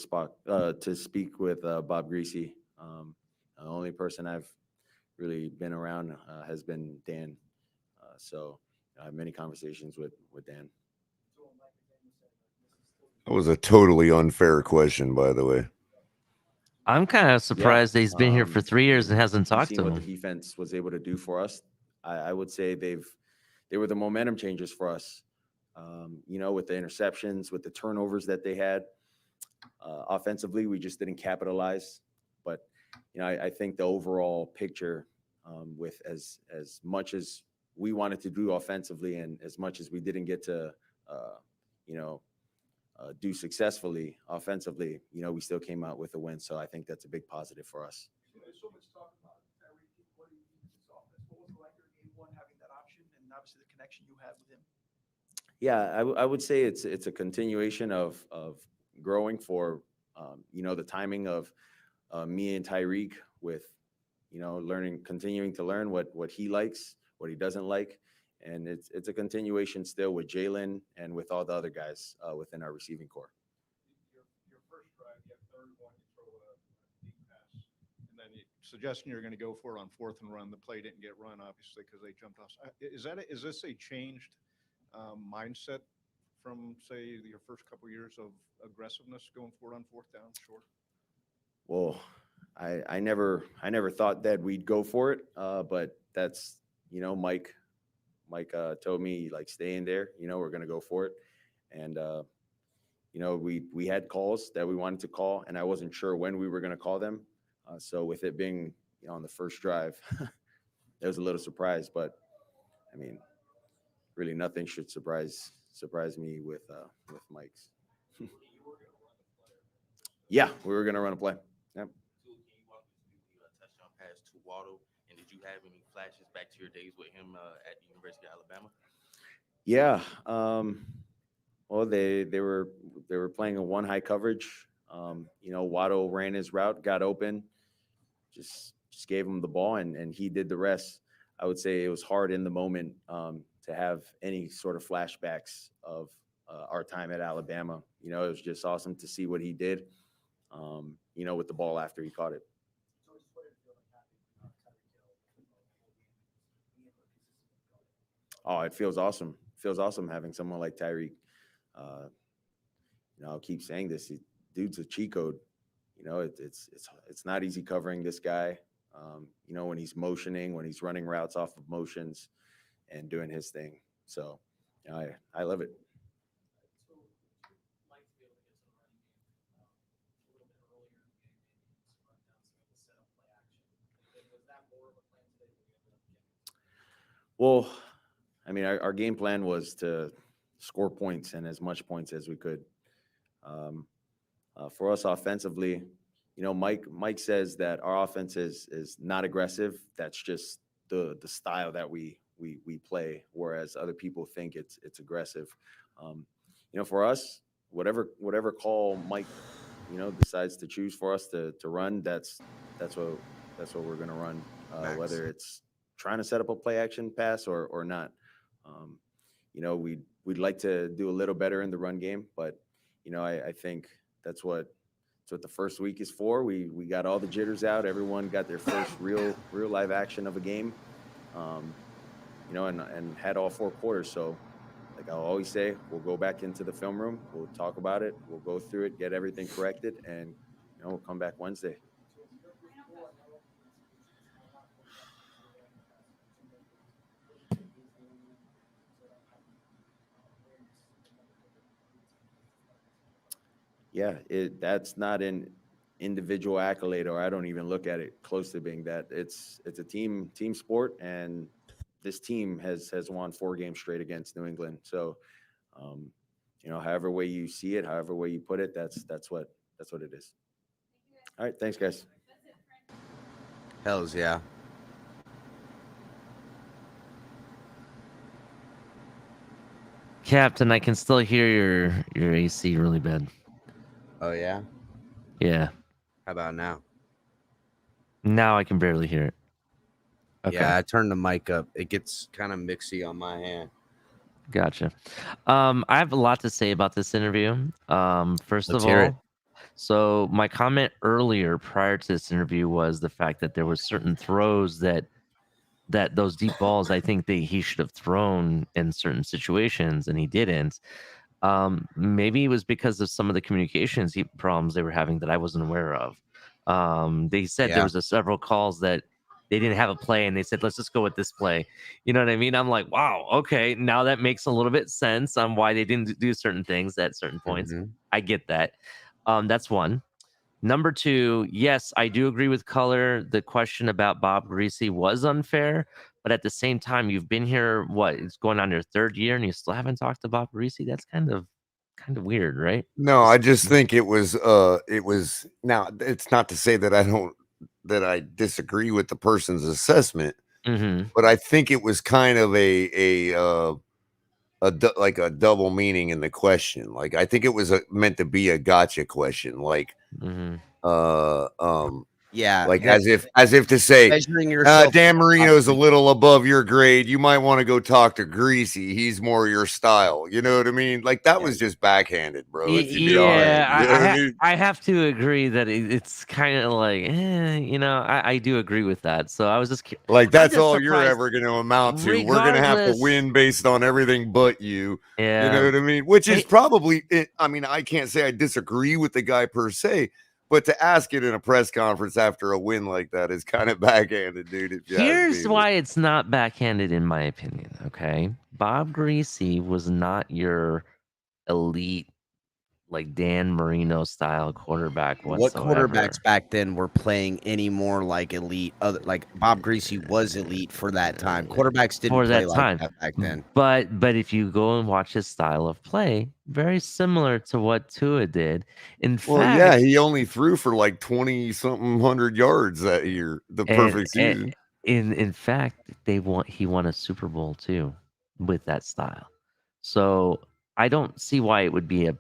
speak with Bob Greasy. The only person I've really been around has been Dan. So I have many conversations with Dan. That was a totally unfair question, by the way. I'm kind of surprised that he's been here for 3 years and hasn't talked to what him. The defense was able to do for us. I would say they were the momentum changers for us. With the interceptions, with the turnovers that they had. Offensively, we just didn't capitalize. But, I think the overall picture, with as much as we wanted to do offensively and as much as we didn't get to, do successfully offensively, we still came out with a win. So I think that's a big positive for us. There's so much talk about Tyreek Hill, what he needs in this offense. What was it like in game 1 having that option, and obviously the connection you have with him? Yeah, I would say it's a continuation of growing for, the timing of me and Tyreek with, continuing to learn what he likes, what he doesn't like. And it's a continuation still with Jalen and with all the other guys within our receiving core. Your first drive, you have 3rd and 1, you throw a deep pass, and then suggesting you're going to go for it on 4th and run. The play didn't get run, obviously, because they jumped off. Is this a changed mindset from, say, your first couple years of aggressiveness going forward on fourth down? Sure. Well, I never thought that we'd go for it, but that's, Mike told me, like, stay in there, we're going to go for it. And, we had calls that we wanted to call, and I wasn't sure when we were going to call them. So with it being, on the first drive, it was a little surprise, but I mean, really nothing should surprise me with Mike's. Yeah, we were going to run a play. Yep. Can you walk us through the touchdown pass to Waddle, and did you have any flashes back to your days with him at the University of Alabama? Yeah. Well, they were playing a one high coverage. Waddle ran his route, got open, just gave him the ball, and he did the rest. I would say it was hard in the moment to have any sort of flashbacks of our time at Alabama. It was just awesome to see what he did, with the ball after he caught it. Oh, it feels awesome. Feels awesome having someone like Tyreek. I'll keep saying this. Dude's a cheat code. It's not easy covering this guy. When he's motioning, when he's running routes off of motions and doing his thing. So I love it. Well, I mean, our game plan was to score points and as much points as we could. For us offensively, Mike says that our offense is not aggressive. That's just the style that we play, whereas other people think it's aggressive. For us, whatever call Mike, decides to choose for us to run, that's what we're gonna run. Whether it's trying to set up a play action pass or not. We'd like to do a little better in the run game, but I think that's what the first week is for. We got all the jitters out. Everyone got their first real live action of a game, and had all 4 quarters. So, like I'll always say, we'll go back into the film room. We'll talk about it. We'll go through it, get everything corrected, and we'll come back Wednesday. Yeah, that's not an individual accolade, or I don't even look at it close to being that. It's a team sport, and this team has won 4 games straight against New England. So, however way you see it, however way you put it, that's what it is. All right, thanks, guys. Hells yeah. Captain, I can still hear your AC really bad. Oh yeah? Yeah. How about now? Now I can barely hear it. Okay. Yeah, I turned the mic up. It gets kind of mixy on my hand. Gotcha. I have a lot to say about this interview. First Let's of hear all, it. so my comment earlier prior to this interview was the fact that there were certain throws that those deep balls, I think he should have thrown in certain situations, and he didn't. Maybe it was because of some of the communications problems they were having that I wasn't aware of. They said there was several calls that they didn't have a play, and they said, let's just go with this play. You know what I mean? I'm like, wow, okay, now that makes a little bit sense on why they didn't do certain things at certain points. I get that. That's one. Number 2, yes, I do agree with Color. The question about Bob Greasy was unfair, but at the same time, you've been here, it's going on your 3rd year, and you still haven't talked to Bob Greasy? That's kind of weird, right? No, I just think it was now, it's not to say that I disagree with the person's assessment, but I think it was kind of a double meaning in the question. Like, I think it was meant to be a gotcha question. Like, Yeah, like as if to say, measuring yourself. Dan Marino's a little above your grade. You might want to go talk to Greasy. He's more your style. You know what I mean? Like that was just backhanded, bro. If you be honest. You know what I mean? I have to agree that it's kind of like, I do agree with that. So I was just like, that's I'm just all you're surprised. ever going to amount to. We're going to have to Regardless- win based on everything but you. Yeah. You know what I mean? Which is probably it. I mean, I can't say I disagree with the guy per se, but to ask it in a press conference after a win like that is kind of backhanded, dude. If you ask Here's me. why it's not backhanded, in my opinion. Okay, Bob Greasy was not your elite, like Dan Marino style quarterback What whatsoever. quarterbacks back then were playing any more like elite? Like Bob Greasy was elite for that time. Quarterbacks didn't for play that like time that back then. But if you go and watch his style of play, very similar to what Tua did. In Well, fact, yeah, he only threw for like 20-something hundred yards that year. The perfect season. In fact, he won a Super Bowl too with that style. So I don't see why it would be a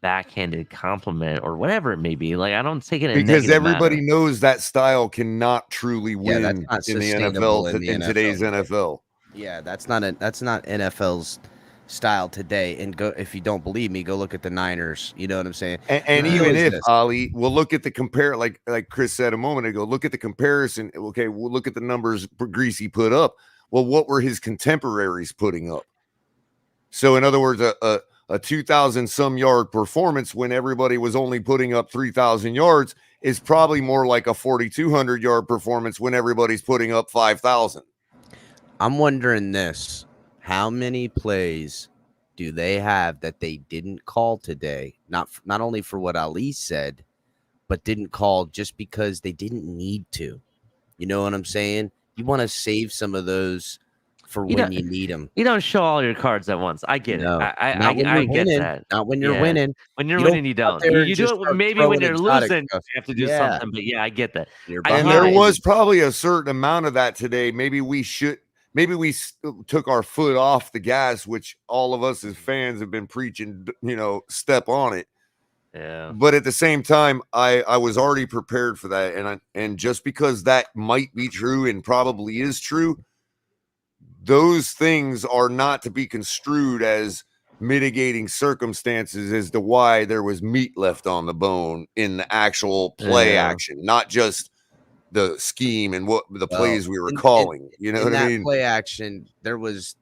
backhanded compliment or whatever it may be. Like I don't take it in a Because negative everybody manner. knows that style cannot truly Yeah, that's win not in the sustainable NFL in today's NFL. Yeah, that's not NFL's style today. And go if you don't believe me, go look at the Niners. You know what I'm saying? And even if Ali, we'll look at the compare, like Chris said a moment ago, look at the comparison. Okay, we'll look at the numbers Greasy put up. Well, what were his contemporaries putting up? So, in other words, a 2,000 some yard performance when everybody was only putting up 3,000 yards is probably more like a 4,200 yard performance when everybody's putting up 5,000. I'm wondering this: how many plays do they have that they didn't call today? Not only for what Ali said, but didn't call just because they didn't need to. You know what I'm saying? You want to save some of those for when you need them. You don't show all your cards at once. I get it. Not when I you're get winning. that. Not when you're Yeah. winning. When you're You winning, you go out don't. there and You just do it start maybe when throwing you're exotic losing. stuff. You have to do Yeah. something. But yeah, I get that. And there was probably a certain amount of that today. Maybe we took our foot off the gas, which all of us as fans have been preaching, step on it. Yeah. But at the same time, I was already prepared for that. And just because that might be true and probably is true, those things are not to be construed as mitigating circumstances as to why there was meat left on the bone in the actual play action, not just the scheme and what the plays we were calling. You know what I mean? Play action, there was,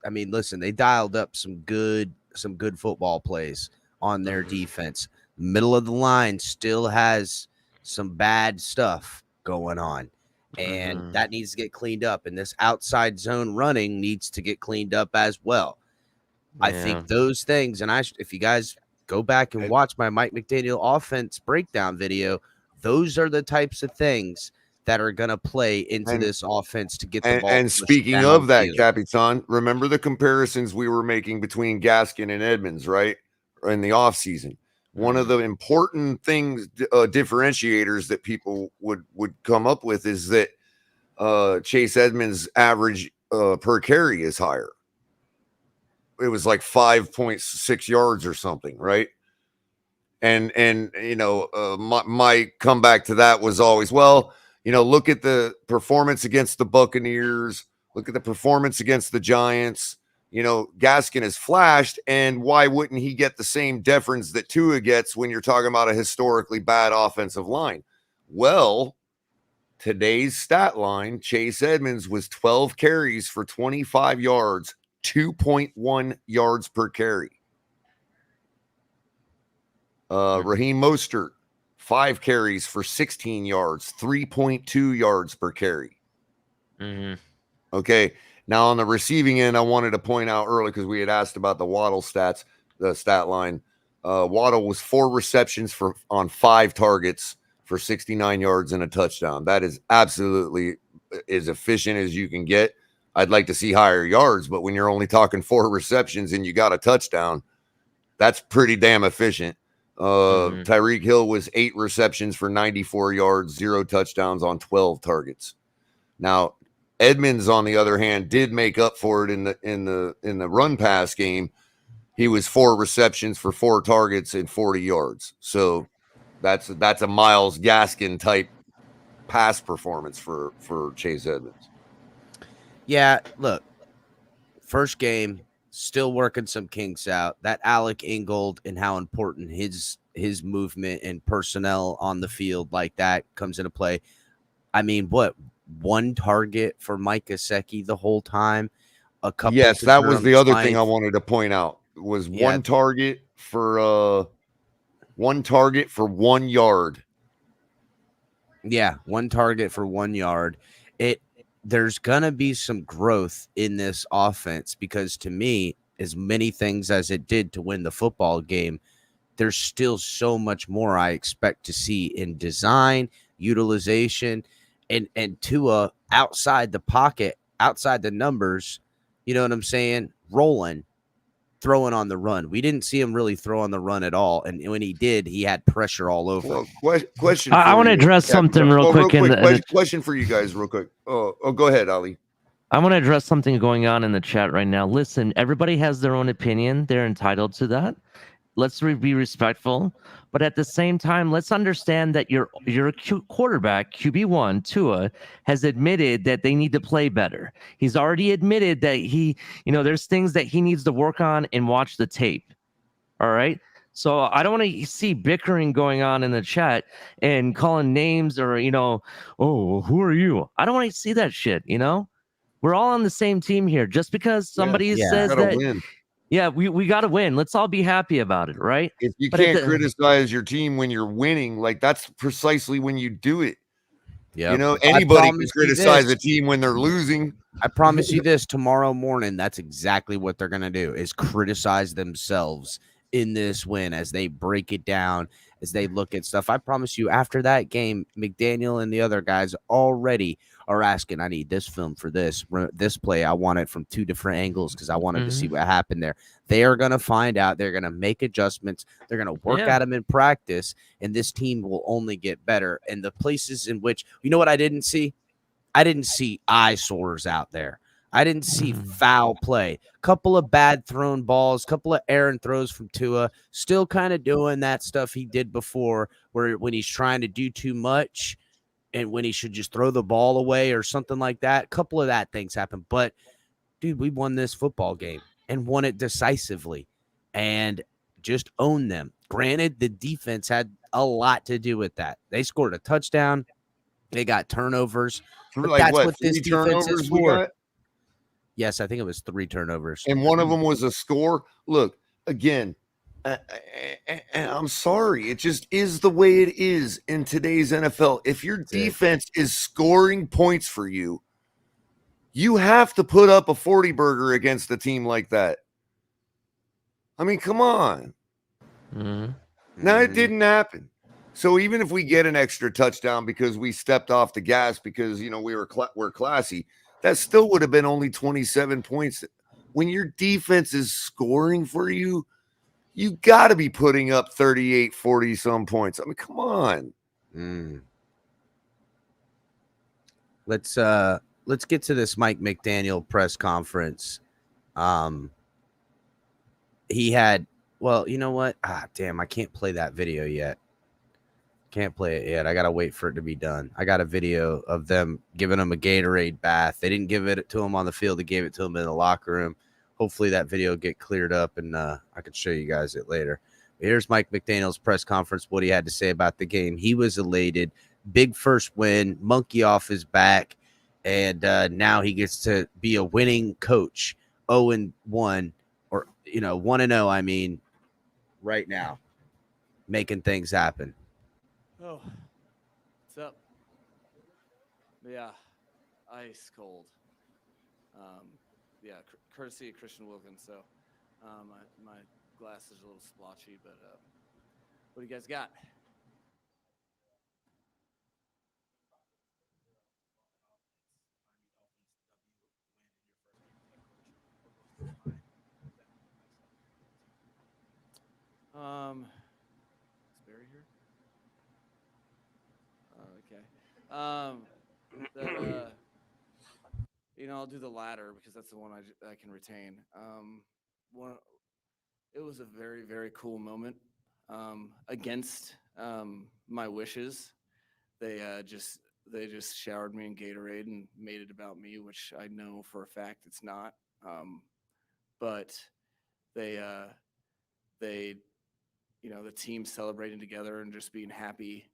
listen, they dialed up some good football plays on their defense. Middle of the line still has some bad stuff going on, and that needs to get cleaned up. And this outside zone running needs to get cleaned up as well. I think those things, and if you guys go back and watch my Mike McDaniel offense breakdown video, those are the types of things that are going to play into this offense to get the ball. And speaking of that, Capitan, remember the comparisons we were making between Gaskin and Edmonds, right? In the offseason. One of the important things, differentiators that people would come up with is that Chase Edmonds' average per carry is higher. It was like 5.6 yards or something, right? And my comeback to that was always, look at the performance against the Buccaneers, look at the performance against the Giants. Gaskin has flashed, and why wouldn't he get the same deference that Tua gets when you're talking about a historically bad offensive line? Well, today's stat line, Chase Edmonds was 12 carries for 25 yards, 2.1 yards per carry. Raheem Mostert, 5 carries for 16 yards, 3.2 yards per carry. Okay. Now, on the receiving end, I wanted to point out early because we had asked about the Waddle stats, the stat line. Waddle was 4 receptions on 5 targets for 69 yards and a touchdown. That is absolutely as efficient as you can get. I'd like to see higher yards, but when you're only talking 4 receptions and you got a touchdown, that's pretty damn efficient. Tyreek Hill was 8 receptions for 94 yards, 0 touchdowns on 12 targets. Now, Edmonds, on the other hand, did make up for it in the run pass game. He was 4 receptions for 4 targets and 40 yards. So that's a Myles Gaskin type pass performance for Chase Edmonds. Yeah, look, first game, still working some kinks out. That Alec Ingold and how important his movement and personnel on the field like that comes into play. I mean, what, one target for Mike Gesicki the whole time? A couple. Yes, to that was Durham the other thing I Smythe. wanted to point out was Yeah. one target for 1 yard. Yeah, one target for 1 yard. There's gonna be some growth in this offense because to me, as many things as it did to win the football game, there's still so much more I expect to see in design, utilization, and Tua outside the pocket, outside the numbers. You know what I'm saying? Rolling, throwing on the run. We didn't see him really throw on the run at all, and when he did, he had pressure all over. Well, question. I for want to you. address something real quick. Question for you guys, real quick. Oh, go ahead, Ali. I want to address something going on in the chat right now. Listen, everybody has their own opinion. They're entitled to that. Let's be respectful, but at the same time, let's understand that your quarterback, QB1, Tua, has admitted that they need to play better. He's already admitted that there's things that he needs to work on and watch the tape. All right. So I don't want to see bickering going on in the chat and calling names or, oh, who are you? I don't want to see that shit. We're all on the same team here. Just because somebody says that. Win. Yeah, we got to win. Let's all be happy about it, right? If you But can't criticize your team when you're winning, like that's precisely when you do it. Yeah, anybody can criticize a team when they're losing. I promise you this, tomorrow morning, that's exactly what they're going to do, is criticize themselves in this win as they break it down, as they look at stuff. I promise you, after that game, McDaniel and the other guys already are asking, I need this film for this play. I want it from 2 different angles because I wanted to see what happened there. They are going to find out. They're going to make adjustments. They're going to work at them in practice, and this team will only get better. And the places in which, you know what I didn't see? I didn't see eyesores out there. I didn't see foul play. Couple of bad thrown balls, couple of errant throws from Tua. Still kind of doing that stuff he did before, where when he's trying to do too much and when he should just throw the ball away or something like that. Couple of that things happen. But, dude, we won this football game and won it decisively and just owned them. Granted, the defense had a lot to do with that. They scored a touchdown. They got turnovers. But Like that's what this 3 defense turnovers is we for. got? Yes, I think it was 3 turnovers. And one of them was a score. Look, again, I'm sorry. It just is the way it is in today's NFL. If your defense is scoring points for you, you have to put up a 40 burger against a team like that. I mean, come on. Now, it didn't happen. So even if we get an extra touchdown because we stepped off the gas because, we're classy, that still would have been only 27 points. When your defense is scoring for you, you got to be putting up 38, 40 some points. I mean, come on. Let's get to this Mike McDaniel press conference. He had, well, you know what? Damn, I can't play that video yet. Can't play it yet. I gotta wait for it to be done. I got a video of them giving him a Gatorade bath. They didn't give it to him on the field. They gave it to him in the locker room. Hopefully that video will get cleared up and I can show you guys it later. But here's Mike McDaniel's press conference, what he had to say about the game. He was elated. Big first win, monkey off his back, and now he gets to be a winning coach. 0-1, or 1-0, I mean, right now, making things happen. Oh, what's up? Yeah, ice cold. Courtesy of Christian Wilkins. So, my glass is a little splotchy, but what do you guys got? Is Barry here? Okay. I'll do the latter because that's the one I can retain. It was a very, very cool moment. Against my wishes, they just they just showered me in Gatorade and made it about me, which I know for a fact it's not. But they, the team celebrating together and just being happy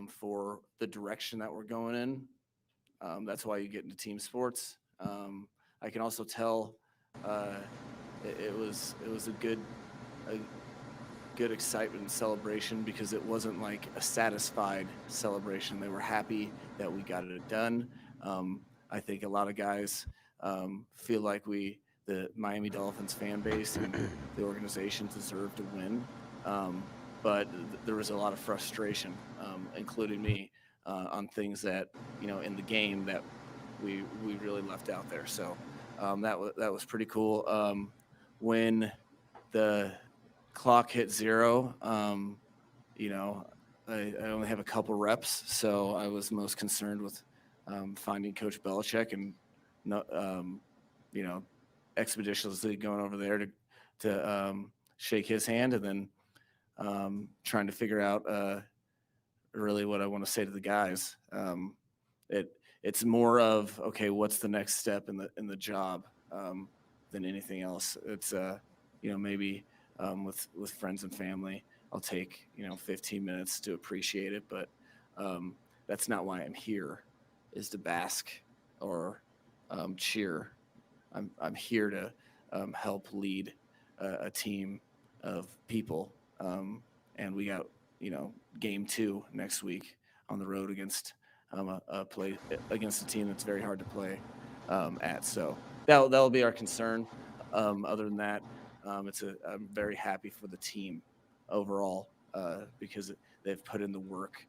for the direction that we're going in. That's why you get into team sports. I can also tell it was a good excitement and celebration because it wasn't like a satisfied celebration. They were happy that we got it done. I think a lot of guys feel like the Miami Dolphins fan base and the organization deserve to win. But there was a lot of frustration, including me, on things that, in the game that we really left out there. So that was pretty cool. When the clock hit 0, I only have a couple reps, so I was most concerned with finding Coach Belichick and expeditiously going over there to shake his hand, and then trying to figure out really what I want to say to the guys. It's more of, okay, what's the next step in the job than anything else. It's maybe with friends and family, I'll take 15 minutes to appreciate it, but that's not why I'm here, is to bask or cheer. I'm here to help lead a team of people, and we got game 2 next week on the road against a team that's very hard to play at. So that'll be our concern. Other than that, I'm very happy for the team overall because they've put in the work.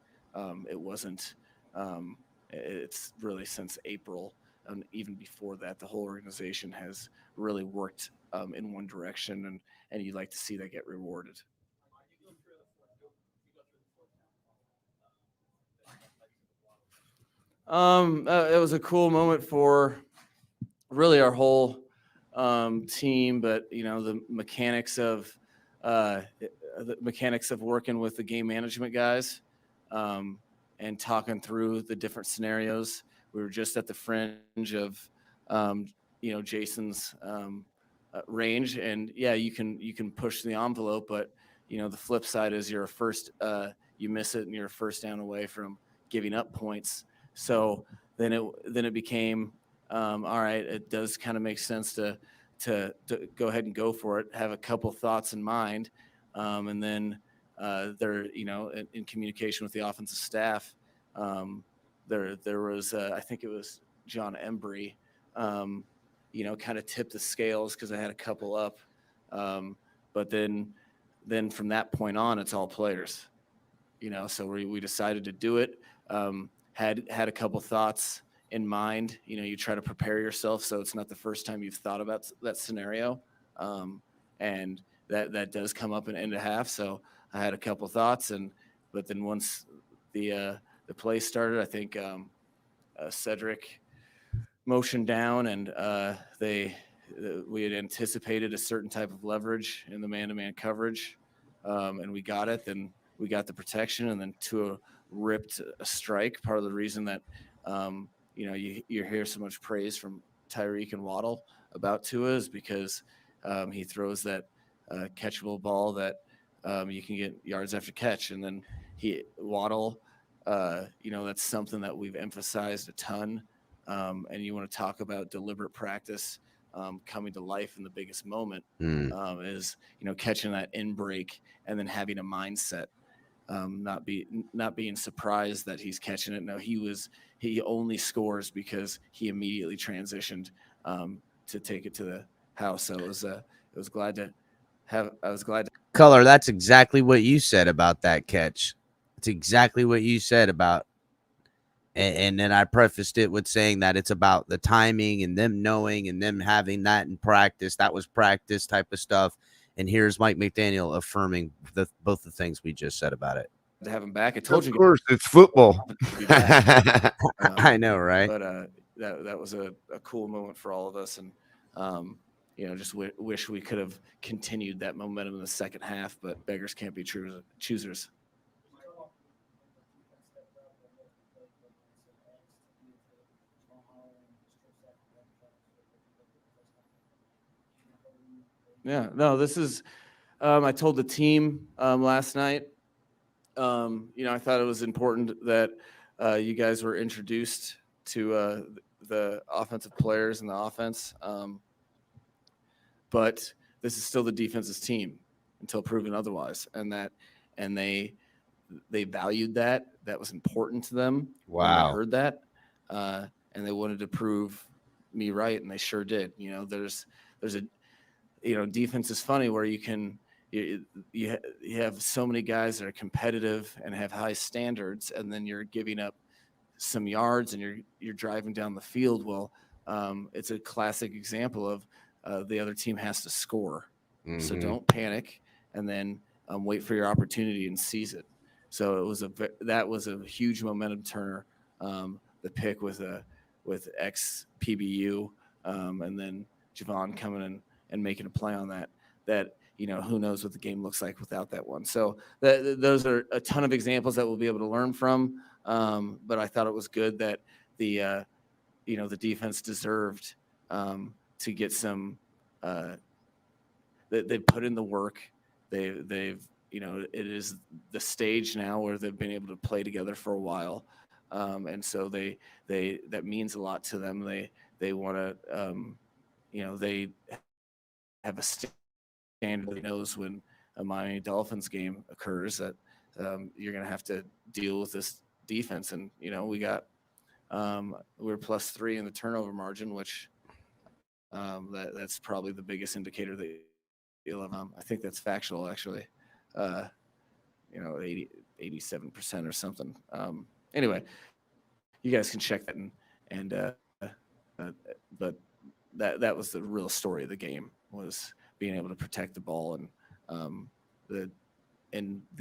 It's really since April, and even before that, the whole organization has really worked in one direction, and you'd like to see that get rewarded. It was a cool moment for really our whole team, but the mechanics of working with the game management guys and talking through the different scenarios. We were just at the fringe of Jason's range, and you can push the envelope, but the flip side is you're you miss it and you're a first down away from giving up points. So then it became all right. It does kind of make sense to go ahead and go for it. Have a couple thoughts in mind, and then they're in communication with the offensive staff. There was I think it was John Embry, kind of tipped the scales because I had a couple up, but then from that point on, it's all players. So we decided to do it. Had a couple thoughts in mind. You try to prepare yourself so it's not the first time you've thought about that scenario, and that does come up in end of half. So I had a couple thoughts, but then once the play started, I think Cedric motioned down, and we had anticipated a certain type of leverage in the man-to-man coverage, and we got it. Then we got the protection, and then Tua ripped a strike. Part of the reason that you hear so much praise from Tyreek and Waddle about Tua is because he throws that catchable ball that you can get yards after catch, and then Waddle. That's something that we've emphasized a ton. And you want to talk about deliberate practice coming to life in the biggest moment is catching that in break and then having a mindset. Not being surprised that he's catching it. No, he only scores because he immediately transitioned to take it to the house. So I was glad to have. Color. That's exactly what you said about that catch. It's exactly what you said about. And then I prefaced it with saying that it's about the timing and them knowing and them having that in practice. That was practice type of stuff. And here's Mike McDaniel affirming both the things we just said about it. To have him back, I told you. Of course, it's football. I know, right? But that was a cool moment for all of us, and just wish we could have continued that momentum in the second half. But beggars can't be choosers. Yeah, no, this is, I told the team last night, I thought it was important that you guys were introduced to the offensive players and the offense. But this is still the defense's team until proven otherwise. And they valued that. That was important to them. When Wow. they heard that. And they wanted to prove me right, and they sure did. There's a defense is funny where you have so many guys that are competitive and have high standards, and then you're giving up some yards and you're driving down the field. Well, it's a classic example of the other team has to score. So Mhm. don't panic, and then wait for your opportunity and seize it. So that was a huge momentum turner. The pick with ex PBU, and then Javon coming in and making a play on that. Who knows what the game looks like without that one. So those are a ton of examples that we'll be able to learn from. But I thought it was good that the defense deserved to get some. They put in the work. They've it is the stage now where they've been able to play together for a while, and so that means a lot to them. They want to they have a standard that knows when a Miami Dolphins game occurs that you're going to have to deal with this defense. And we're +3 in the turnover margin, which that's probably the biggest indicator that you'll have. I think that's factual, actually. 87% or something. Anyway, you guys can check that, but that was the real story of the game, was being able to protect the ball and the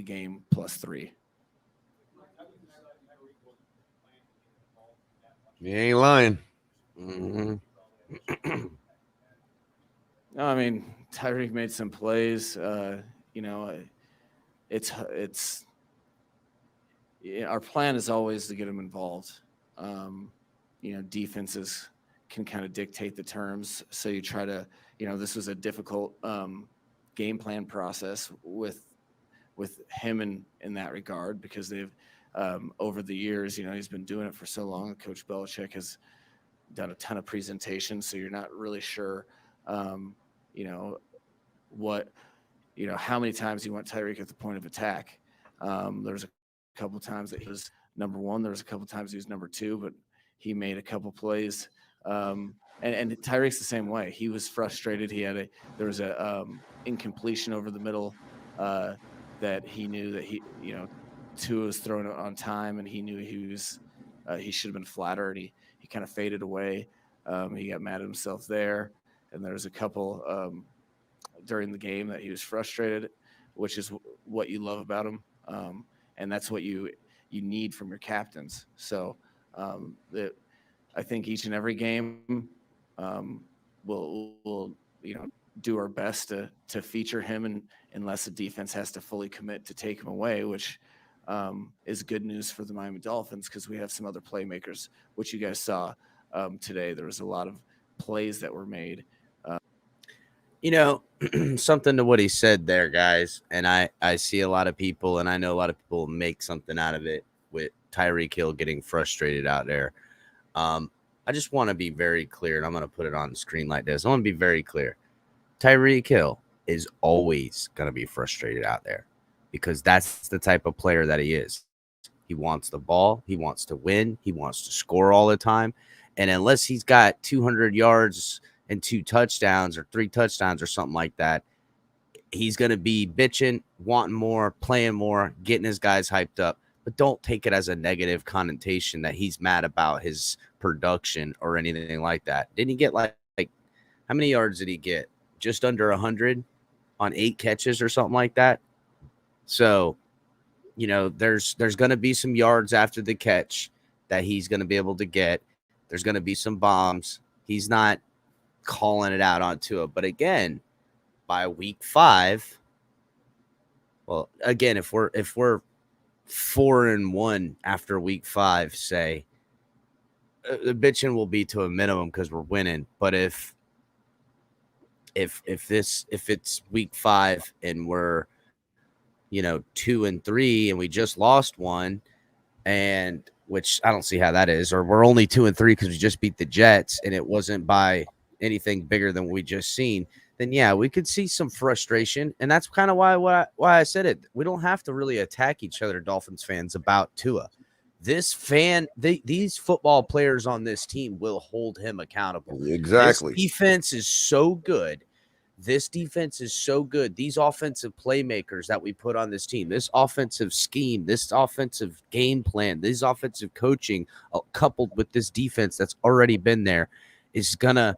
game +3. You ain't lying. Mm-hmm. No, I mean, Tyreek made some plays. Our plan is always to get him involved. Defenses can kind of dictate the terms. So you try to, this was a difficult game plan process with him in that regard, because they've over the years, he's been doing it for so long. Coach Belichick has done a ton of presentations, so you're not really sure, how many times you want Tyreek at the point of attack. There's a couple times that he was number one. There was a couple times he was number two, but he made a couple plays. And Tyreek's the same way. He was frustrated. There was a incompletion over the middle that he knew that Tua was throwing it on time, and he knew he should have been flatter, and he kind of faded away. He got mad at himself there. And there was a couple during the game that he was frustrated, which is what you love about him. And that's what you need from your captains. So I think each and every game we'll do our best to feature him, and unless the defense has to fully commit to take him away, which is good news for the Miami Dolphins, because we have some other playmakers, which you guys saw today. There was a lot of plays that were made. Something to what he said there, guys, and I see a lot of people, and I know a lot of people make something out of it with Tyreek Hill getting frustrated out there. I just want to be very clear, and I'm going to put it on the screen like this. I want to be very clear. Tyreek Hill is always going to be frustrated out there, because that's the type of player that he is. He wants the ball. He wants to win. He wants to score all the time. And unless he's got 200 yards and 2 touchdowns or 3 touchdowns or something like that, he's going to be bitching, wanting more, playing more, getting his guys hyped up. But don't take it as a negative connotation that he's mad about his production or anything like that. Didn't he get like how many yards did he get? Just under 100 on 8 catches or something like that. So, there's going to be some yards after the catch that he's going to be able to get. There's going to be some bombs. He's not calling it out onto it. But again, by week 5, well, again, if we're 4-1 after week 5, say, the bitching will be to a minimum because we're winning. But if if it's week 5 and we're 2-3 and we just lost one, and which I don't see how that is, or we're only 2-3 because we just beat the Jets and it wasn't by anything bigger than we just seen, then yeah, we could see some frustration. And that's kind of why I said it. We don't have to really attack each other, Dolphins fans, about Tua. These football players on this team will hold him accountable. Exactly. This defense is so good. These offensive playmakers that we put on this team, this offensive scheme, this offensive game plan, this offensive coaching, coupled with this defense that's already been there, is gonna,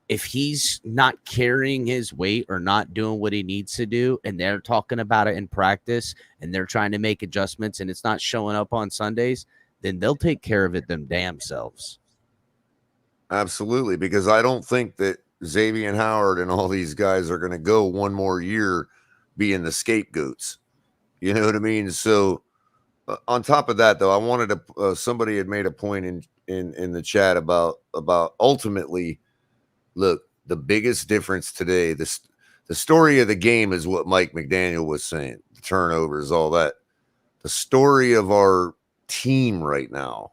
if he's not carrying his weight or not doing what he needs to do, and they're talking about it in practice and they're trying to make adjustments and it's not showing up on Sundays, then they'll take care of it them damn selves. Absolutely, because I don't think that Xavien Howard and all these guys are going to go one more year being the scapegoats. You know what I mean? So on top of that, though, I wanted to somebody had made a point in the chat about ultimately, look, the biggest difference today, the story of the game is what Mike McDaniel was saying, the turnovers, all that. The story of our team right now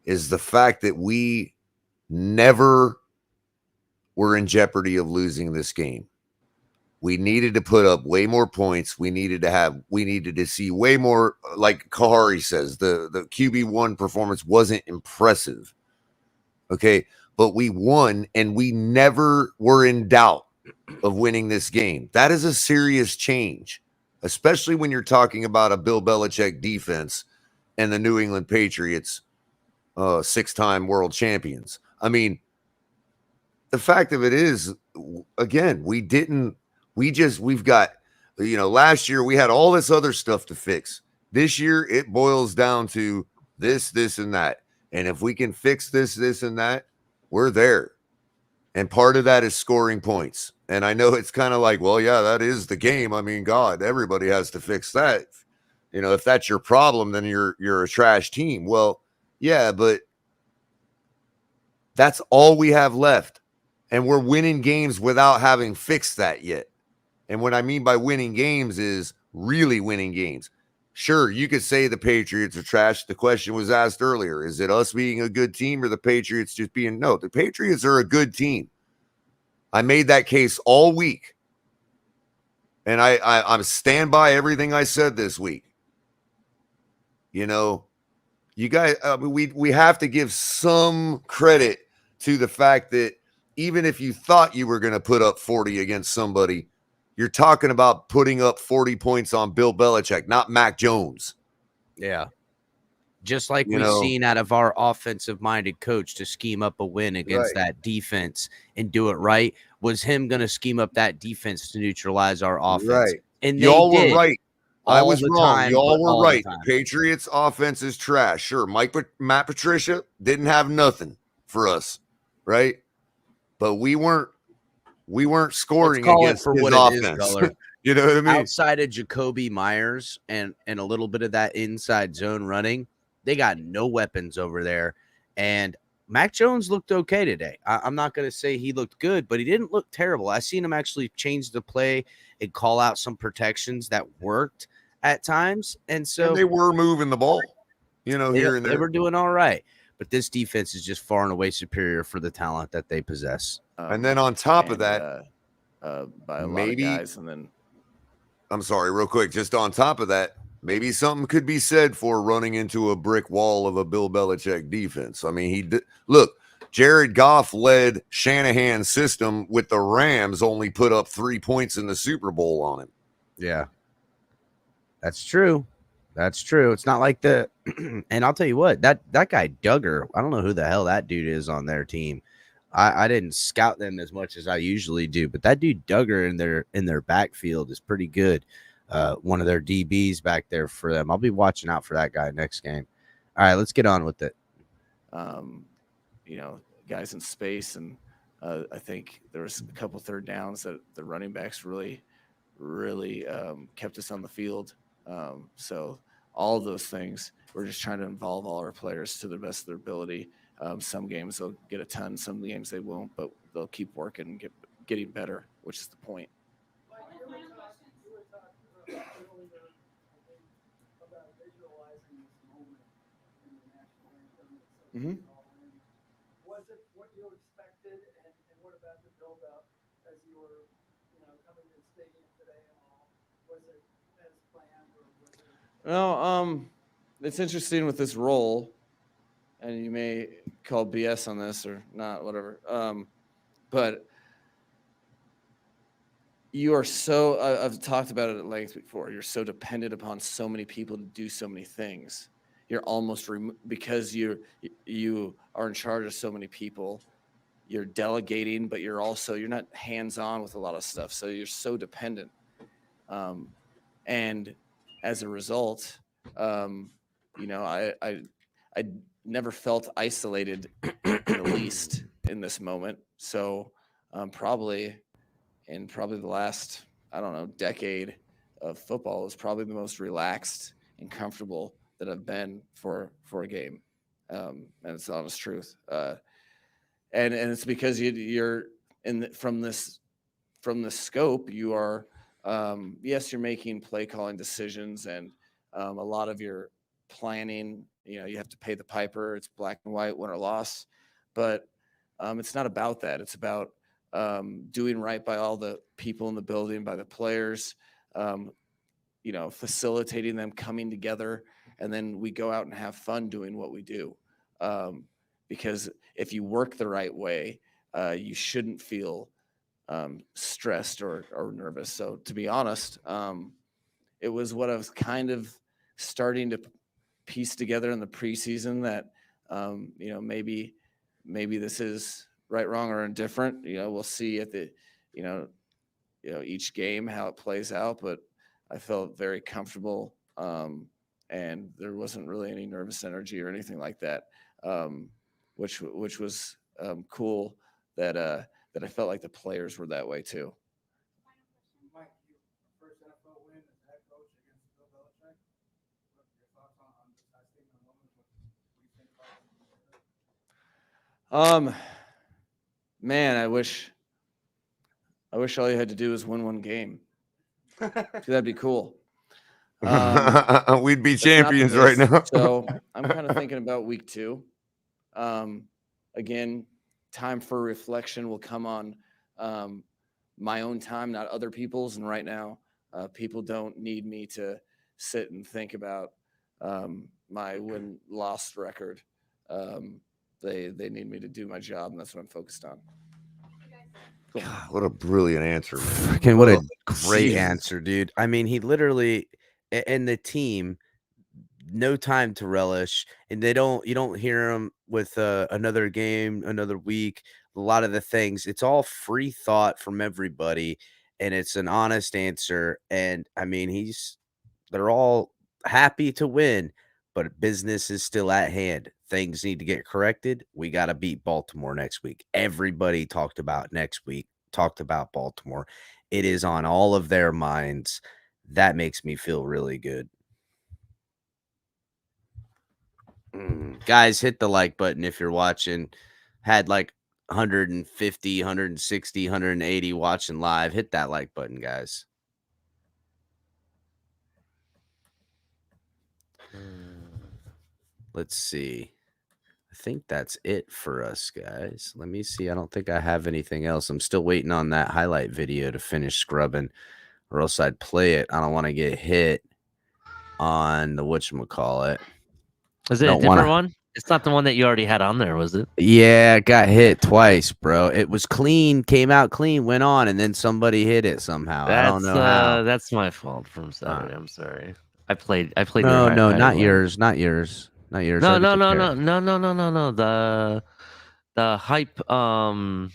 is the fact that we never were in jeopardy of losing this game. We needed to put up way more points. We needed to see way more, like Kahari says, the QB1 performance wasn't impressive. Okay, but we won and we never were in doubt of winning this game. That is a serious change, especially when you're talking about a Bill Belichick defense and the New England Patriots, 6-time world champions. I mean, the fact of it is, again, we've got, last year we had all this other stuff to fix. This year it boils down to this, and that. And if we can fix this, and that, we're there. And part of that is scoring points. And I know it's kind of like, well, yeah, that is the game. I mean, God, everybody has to fix that. If that's your problem, then you're a trash team. Well, yeah, but that's all we have left. And we're winning games without having fixed that yet. And what I mean by winning games is really winning games. Sure, you could say the Patriots are trash. The question was asked earlier. Is it us being a good team or the Patriots just being? No, the Patriots are a good team. I made that case all week. And I'm stand by everything I said this week. You guys, we have to give some credit to the fact that even if you thought you were going to put up 40 against somebody, you're talking about putting up 40 points on Bill Belichick, not Mac Jones. Yeah. Just like we've seen out of our offensive-minded coach to scheme up a win against that defense and do it right, was him going to scheme up that defense to neutralize our offense. Right. And y'all were right. I was wrong. Y'all were right. The Patriots offense is trash. Sure, Matt Patricia didn't have nothing for us, right? But we weren't scoring against his offense. You know what I mean? Outside of Jacoby Myers and a little bit of that inside zone running, they got no weapons over there. And Mac Jones looked okay today. I'm not going to say he looked good, but he didn't look terrible. I seen him actually change the play and call out some protections that worked at times. And they were moving the ball, here and there. They were doing all right. But this defense is just far and away superior for the talent that they possess. And then on top of that, by a lot of guys, and then I'm sorry, real quick, just on top of that, maybe something could be said for running into a brick wall of a Bill Belichick defense. I mean, look, Jared Goff led Shanahan's system with the Rams, only put up 3 points in the Super Bowl on him. Yeah, that's true. That's true. It's not like and I'll tell you what, that guy Duggar, I don't know who the hell that dude is on their team. I didn't scout them as much as I usually do, but that dude Duggar in their backfield is pretty good. One of their DBs back there for them. I'll be watching out for that guy next game. All right, let's get on with it. Guys in space, and I think there was a couple third downs that the running backs really kept us on the field. So all of those things, we're just trying to involve all our players to the best of their ability. Some games they'll get a ton, some games they won't, but they'll keep working and getting better, which is the point. Mm-hmm. Was it what you expected, and what about the build-up as you were, coming to the stadium today and all? Was it as planned, or was it? Well, it's interesting with this role, and you may call BS on this or not, whatever. But you are so, I've talked about it at length before. You're so dependent upon so many people to do so many things. You're almost because you are in charge of so many people. You're delegating, but you're not hands-on with a lot of stuff. So you're so dependent. And as a result, I never felt isolated in the least in this moment. So probably the last, I don't know, decade of football is probably the most relaxed and comfortable that I've been for a game. And it's the honest truth. And it's because you're from the scope, you are, yes, you're making play calling decisions, and a lot of your planning, you have to pay the piper. It's black and white, win or loss, but it's not about that. It's about doing right by all the people in the building, by the players, facilitating them coming together, and then we go out and have fun doing what we do. Because if you work the right way, you shouldn't feel stressed or nervous. So to be honest, it was what I was kind of starting to piece together in the preseason that, maybe this is right, wrong, or indifferent. We'll see at the, each game how it plays out, but I felt very comfortable. And there wasn't really any nervous energy or anything like that. Which was cool that I felt like the players were that way too. Mike, your first NFL win as head coach against Bill Belichick. What are your thoughts on this last statement moment? What do you think about it? Man, I wish all you had to do was win one game. That'd be cool. We'd be That's not the champions right case. now. So I'm kind of thinking about week 2. Again, time for reflection will come on my own time, not other people's. And right now, people don't need me to sit and think about my win-loss record. They need me to do my job, and that's what I'm focused on. God, what a brilliant answer, man. Fucking what a Jesus. great answer, dude. I mean, he literally, and the team, no time to relish, and you don't hear him with another game, another week. A lot of the things, it's all free thought from everybody, and it's an honest answer. And I mean, they're all happy to win, but business is still at hand. Things need to get corrected. We got to beat Baltimore next week. Everybody talked about next week, talked about Baltimore. It is on all of their minds. That makes me feel really good. Guys, hit the like button if you're watching. Had like 150, 160, 180 watching live. Hit that like button, guys. Let's see. I think that's it for us, guys. Let me see. I don't think I have anything else. I'm still waiting on that highlight video to finish scrubbing, or else I'd play it. I don't want to get hit on the whatchamacallit. Is it a different one? It's not the one that you already had on there, was it? Yeah, got hit twice, bro. It was clean, came out clean, went on, and then somebody hit it somehow. I don't know how. That's my fault from Saturday. I'm sorry. I played. No, not yours. Not yours. No. The hype. Oh,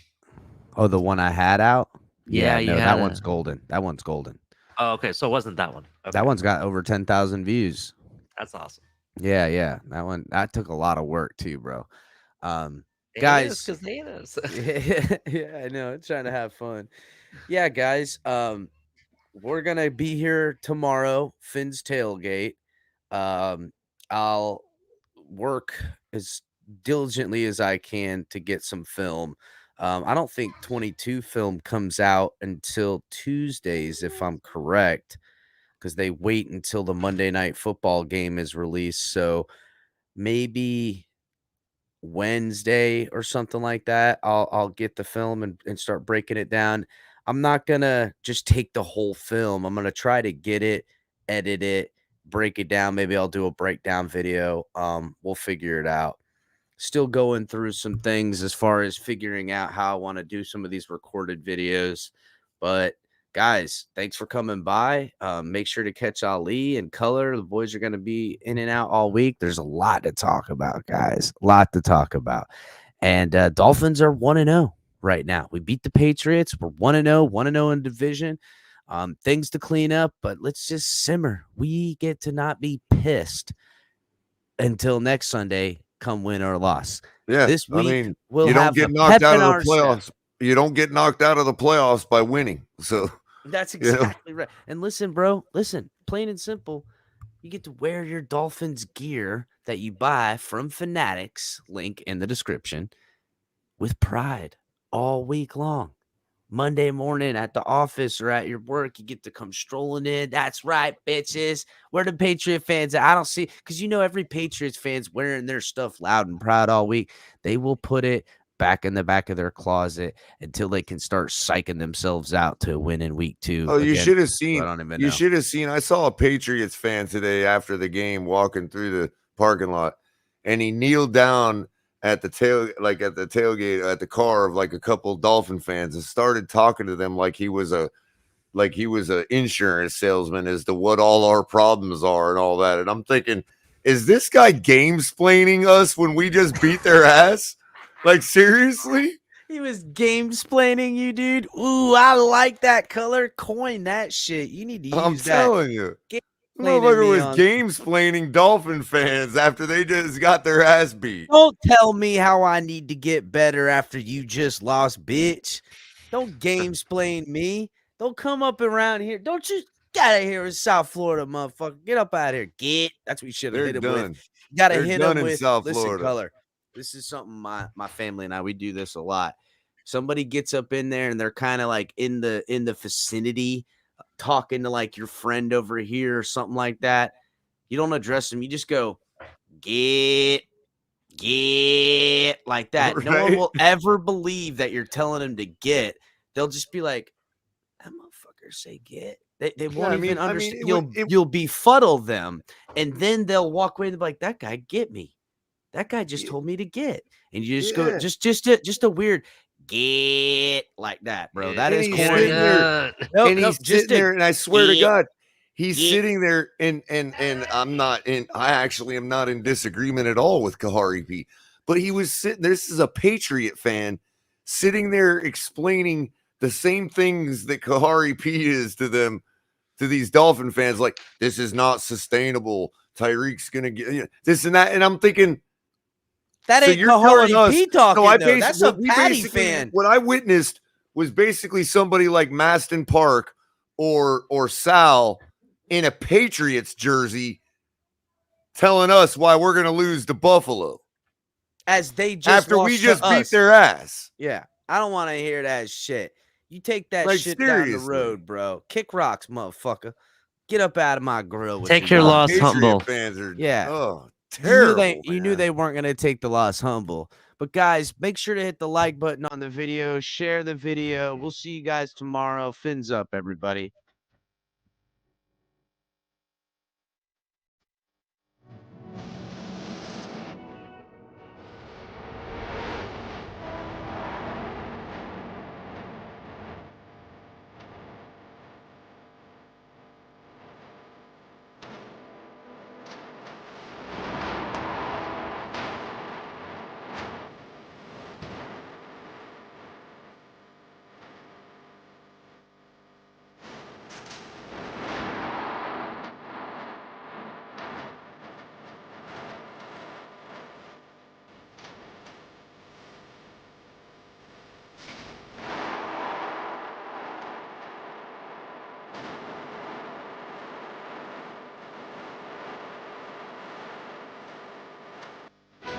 the one I had out. Yeah, no, that one's golden. That one's golden. Oh, okay. So it wasn't that one. Okay. That one's got over 10,000 views. That's awesome. Yeah. That took a lot of work too, bro. Guys, because they is. yeah, I know. It's trying to have fun. Yeah, guys. We're gonna be here tomorrow, Finn's Tailgate. I'll work as diligently as I can to get some film. I don't think 22 film comes out until Tuesdays, if I'm correct, because they wait until the Monday Night Football game is released. So maybe Wednesday or something like that, I'll get the film and start breaking it down. I'm not gonna just take the whole film. I'm gonna try to get it, edit it, break it down. Maybe I'll do a breakdown video. We'll figure it out. Still going through some things as far as figuring out how I want to do some of these recorded videos. But guys, thanks for coming by. Make sure to catch Ali and Color. The boys are going to be in and out all week. There's a lot to talk about, guys. A lot to talk about. And Dolphins are 1-0 right now. We beat the Patriots. We're 1-0, 1-0 in division. Things to clean up, but let's just simmer. We get to not be pissed until next Sunday, come win or loss. Yeah, this week I mean, we'll you don't have get the knocked pep out in of our the step. playoffs. You don't get knocked out of the playoffs by winning. So That's you know. exactly right. And listen, bro, listen, plain and simple, you get to wear your Dolphins gear that you buy from Fanatics, link in the description, with pride all week long. Monday morning at the office or at your work, you get to come strolling in. That's right, bitches. Where the Patriot fans at? I don't see, because every Patriots fan's wearing their stuff loud and proud all week. They will put it back in the back of their closet until they can start psyching themselves out to win in week 2. Oh, you again. should have seen. I don't even You know. should have seen. I saw a Patriots fan today after the game walking through the parking lot, and he kneeled down at the tailgate at the car of like a couple Dolphin fans and started talking to them like he was a insurance salesman as to what all our problems are and all that. And I'm thinking, is this guy game-splaining us when we just beat their ass? Like, seriously? He was game-splaining you, dude. Ooh, I like that. Color. Coin that shit. You need to use I'm that. telling you. Game-splaining Motherfucker me was on- game-splaining Dolphin fans after they just got their ass beat. Don't tell me how I need to get better after you just lost, bitch. Don't game-splain me. Don't come up around here. Don't you get out of here in South Florida, motherfucker. Get up out of here. Get. That's what you should have They're hit him done. with. You got to They're hit done him in with. South Listen, Florida. Color. This is something my family and I, we do this a lot. Somebody gets up in there and they're kind of like in the vicinity, talking to like your friend over here or something like that. You don't address them. You just go, get like that. No one Right? will ever believe that you're telling them to get. They'll just be like, that motherfucker say get. They won't even understand. You'll befuddle them, and then they'll walk away and be like, that guy get me. That guy just told me to get. And you just go, just a weird get like that, bro. That And is he's corny. sitting there, and he's sitting there, and I swear to God, he's sitting there, and I actually am not in disagreement at all with Kahari P. But he was sitting. This is a Patriot fan sitting there explaining the same things that Kahari P is to them, to these Dolphin fans. Like, this is not sustainable. Tyreek's gonna get this and that, and I'm thinking. That ain't Kahari P talking, though. That's a Patty fan. What I witnessed was basically somebody like Maston Park or Sal in a Patriots jersey telling us why we're going to lose to Buffalo. As they just after we lost just to beat us. their ass. Yeah, I don't want to hear that shit. You take that Like, shit down the seriously. road, bro. Kick rocks, motherfucker. Get up out of my grill. With Take your loss Patriot humble. fans are, Yeah. oh, You terrible. knew they weren't going to take the loss humble. But guys, make sure to hit the like button on the video, share the video. We'll see you guys tomorrow. Fins up, everybody.